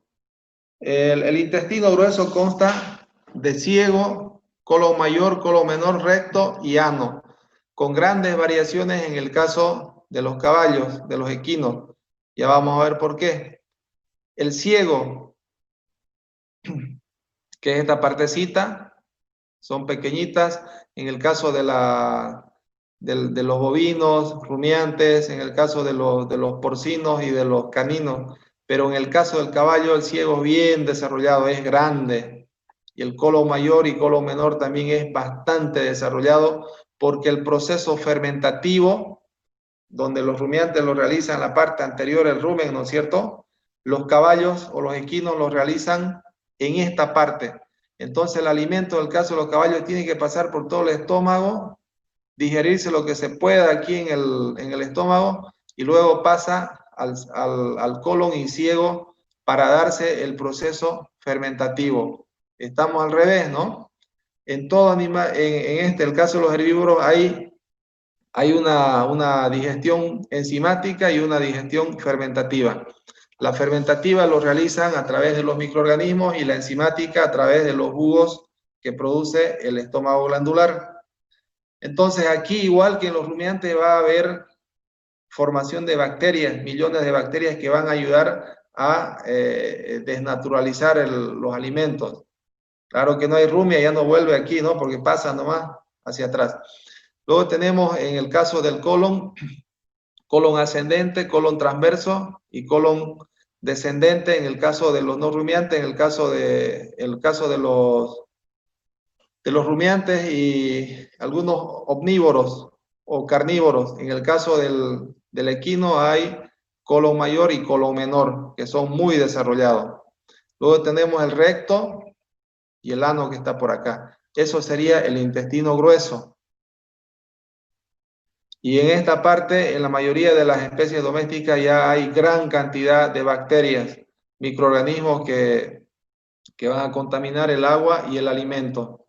El intestino grueso consta de ciego, colon mayor, colon menor, recto y ano, con grandes variaciones en el caso de los caballos, de los equinos. Ya vamos a ver por qué. El ciego, que es esta partecita, son pequeñitas. En el caso de los bovinos, rumiantes, en el caso de los porcinos y de los caninos. Pero en el caso del caballo, el ciego es bien desarrollado, es grande. Y el colon mayor y colon menor también es bastante desarrollado porque el proceso fermentativo, donde los rumiantes lo realizan en la parte anterior, el rumen, ¿no es cierto? Los caballos o los equinos lo realizan en esta parte. Entonces el alimento, en el caso de los caballos, tiene que pasar por todo el estómago, digerirse lo que se pueda aquí en el estómago y luego pasa al colon y ciego para darse el proceso fermentativo. Estamos al revés, ¿no? En todo animal, el caso de los herbívoros, hay una digestión enzimática y una digestión fermentativa. La fermentativa lo realizan a través de los microorganismos y la enzimática a través de los jugos que produce el estómago glandular. Entonces aquí, igual que en los rumiantes, va a haber formación de bacterias, millones de bacterias que van a ayudar a desnaturalizar los alimentos. Claro que no hay rumia, ya no vuelve aquí, ¿no? Porque pasa nomás hacia atrás. Luego tenemos en el caso del colon, colon ascendente, colon transverso y colon descendente en el caso de los no rumiantes, en el caso de los rumiantes y algunos omnívoros o carnívoros. En el caso del equino hay colon mayor y colon menor, que son muy desarrollados. Luego tenemos el recto y el ano que está por acá. Eso sería el intestino grueso. Y en esta parte, en la mayoría de las especies domésticas ya hay gran cantidad de bacterias, microorganismos que van a contaminar el agua y el alimento.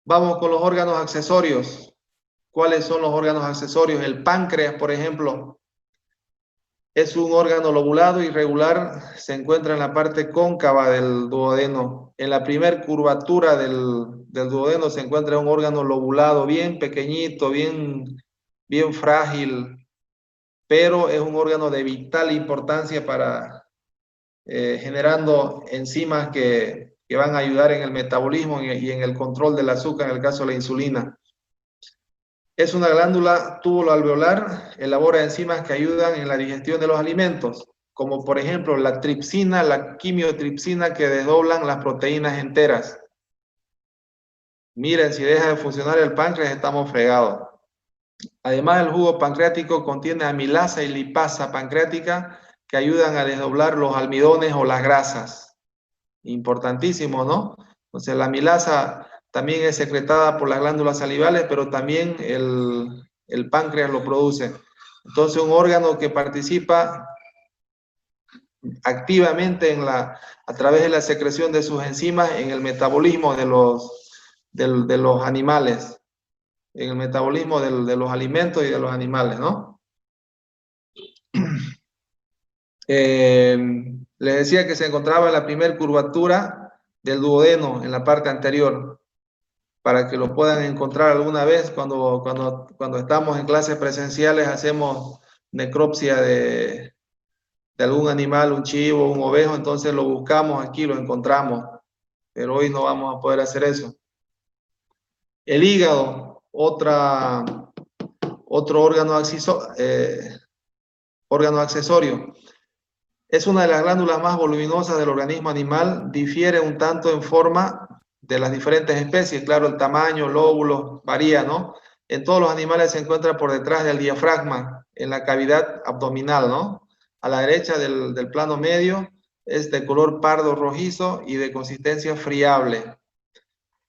Vamos con los órganos accesorios. ¿Cuáles son los órganos accesorios? El páncreas, por ejemplo, es un órgano lobulado irregular, se encuentra en la parte cóncava del duodeno. En la primer curvatura del duodeno se encuentra un órgano lobulado, bien pequeñito, bien frágil, pero es un órgano de vital importancia para generando enzimas que van a ayudar en el metabolismo y en el control del azúcar, en el caso de la insulina. Es una glándula túbulo-alveolar, elabora enzimas que ayudan en la digestión de los alimentos, como por ejemplo la tripsina, la quimiotripsina, que desdoblan las proteínas enteras. Miren, si deja de funcionar el páncreas, estamos fregados. Además, el jugo pancreático contiene amilasa y lipasa pancreática que ayudan a desdoblar los almidones o las grasas. Importantísimo, ¿no? Entonces, la amilasa también es secretada por las glándulas salivales, pero también el páncreas lo produce. Entonces, un órgano que participa activamente a través de la secreción de sus enzimas en el metabolismo de los animales, en el metabolismo de los alimentos y de los animales, ¿no? Les decía que se encontraba en la primera curvatura del duodeno, en la parte anterior, para que lo puedan encontrar alguna vez cuando estamos en clases presenciales, hacemos necropsia de algún animal, un chivo, un ovejo, entonces lo buscamos aquí, lo encontramos, pero hoy no vamos a poder hacer eso. El hígado, otro órgano accesorio. Es una de las glándulas más voluminosas del organismo animal, difiere un tanto en forma de las diferentes especies, claro, el tamaño, lóbulos, varía, ¿no? En todos los animales se encuentra por detrás del diafragma, en la cavidad abdominal, ¿no? A la derecha del plano medio es de color pardo rojizo y de consistencia friable.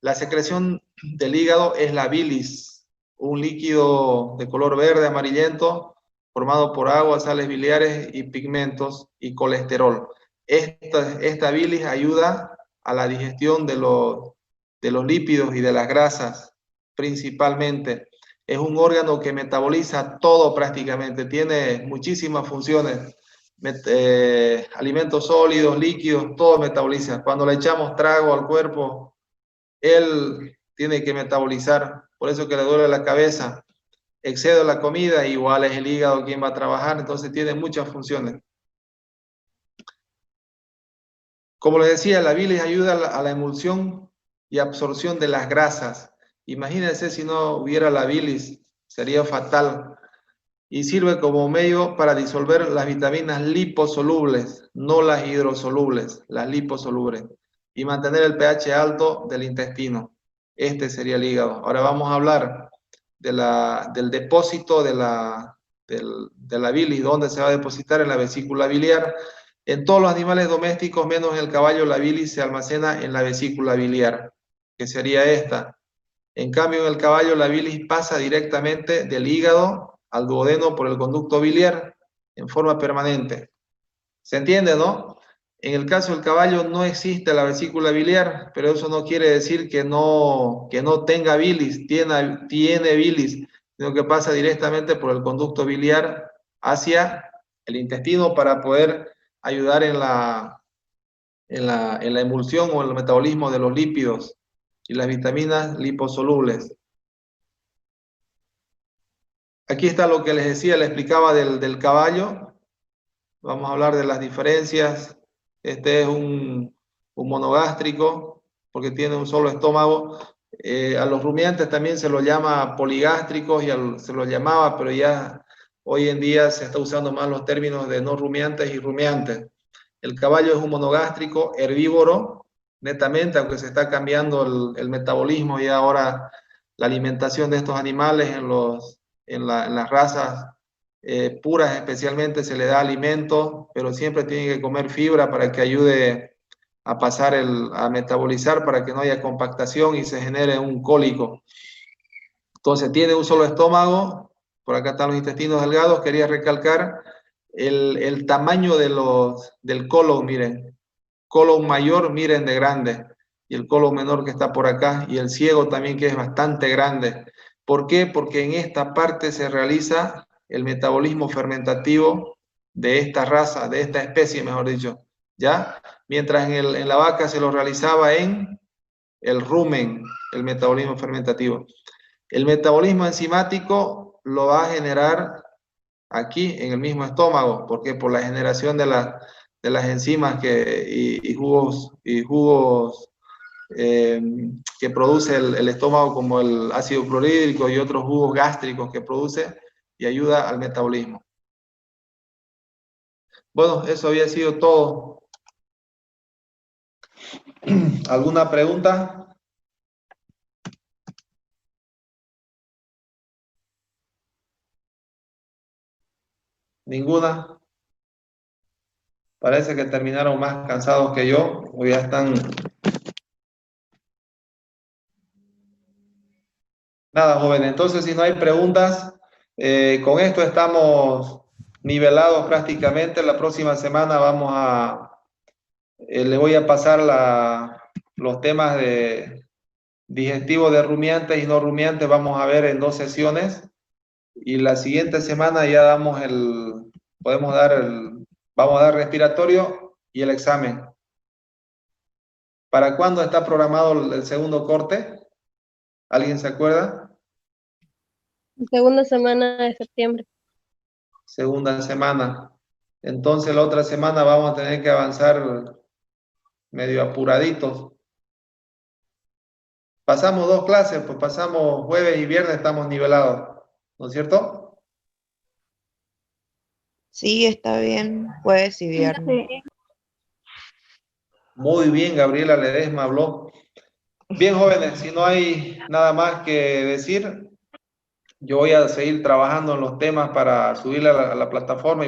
La secreción del hígado es la bilis, un líquido de color verde amarillento formado por agua, sales biliares y pigmentos y colesterol. Esta bilis ayuda a la digestión de los lípidos y de las grasas, principalmente. Es un órgano que metaboliza todo prácticamente, tiene muchísimas funciones. Alimentos sólidos, líquidos, todo metaboliza. Cuando le echamos trago al cuerpo, él tiene que metabolizar, por eso que le duele la cabeza. Excedo la comida, igual es el hígado quien va a trabajar, entonces tiene muchas funciones. Como les decía, la bilis ayuda a la emulsión y absorción de las grasas. Imagínense si no hubiera la bilis, sería fatal. Y sirve como medio para disolver las vitaminas liposolubles, no las hidrosolubles, las liposolubles, y mantener el pH alto del intestino. Este sería el hígado. Ahora vamos a hablar del depósito de la bilis, dónde se va a depositar en la vesícula biliar. En todos los animales domésticos, menos en el caballo, la bilis se almacena en la vesícula biliar, que sería esta. En cambio, en el caballo la bilis pasa directamente del hígado al duodeno por el conducto biliar en forma permanente. ¿Se entiende, no? En el caso del caballo no existe la vesícula biliar, pero eso no quiere decir que no tenga bilis, tiene bilis, sino que pasa directamente por el conducto biliar hacia el intestino para poder ayudar en la emulsión o el metabolismo de los lípidos y las vitaminas liposolubles. Aquí está lo que les decía, les explicaba del caballo. Vamos a hablar de las diferencias. Este es un monogástrico porque tiene un solo estómago. A los rumiantes también se los llama poligástricos, se los llamaba, pero ya hoy en día se está usando más los términos de no rumiantes y rumiantes. El caballo es un monogástrico herbívoro, netamente, aunque se está cambiando el metabolismo y ahora la alimentación de estos animales en las razas puras especialmente se le da alimento, pero siempre tienen que comer fibra para que ayude a pasar a metabolizar para que no haya compactación y se genere un cólico. Entonces tiene un solo estómago, por acá están los intestinos delgados, quería recalcar el tamaño del colon, miren, colon mayor, miren de grande, y el colon menor que está por acá, y el ciego también que es bastante grande. ¿Por qué? Porque en esta parte se realiza el metabolismo fermentativo de esta raza, de esta especie, mejor dicho, ¿ya? Mientras en la vaca se lo realizaba en el rumen, el metabolismo fermentativo. El metabolismo enzimático lo va a generar aquí, en el mismo estómago. ¿Por qué? Por la generación de las enzimas y jugos que produce el estómago, como el ácido clorhídrico y otros jugos gástricos que produce y ayuda al metabolismo. Bueno, eso había sido todo. ¿Alguna pregunta? ¿Ninguna? Parece que terminaron más cansados que yo, o ya están... Nada, joven. Entonces, si no hay preguntas, con esto estamos nivelados prácticamente. La próxima semana le voy a pasar los temas de digestivo de rumiantes y no rumiantes. Vamos a ver en 2 sesiones. Y la siguiente semana ya vamos a dar respiratorio y el examen. ¿Para cuándo está programado el segundo corte? ¿Alguien se acuerda? Segunda semana de septiembre. Segunda semana. Entonces la otra semana vamos a tener que avanzar medio apuraditos. Pasamos 2 clases, pues pasamos jueves y viernes, estamos nivelados, ¿no es cierto? Sí, está bien, jueves y viernes. Sí. Muy bien, Gabriela Ledesma habló. Bien, jóvenes, si no hay nada más que decir, yo voy a seguir trabajando en los temas para subirle a la plataforma.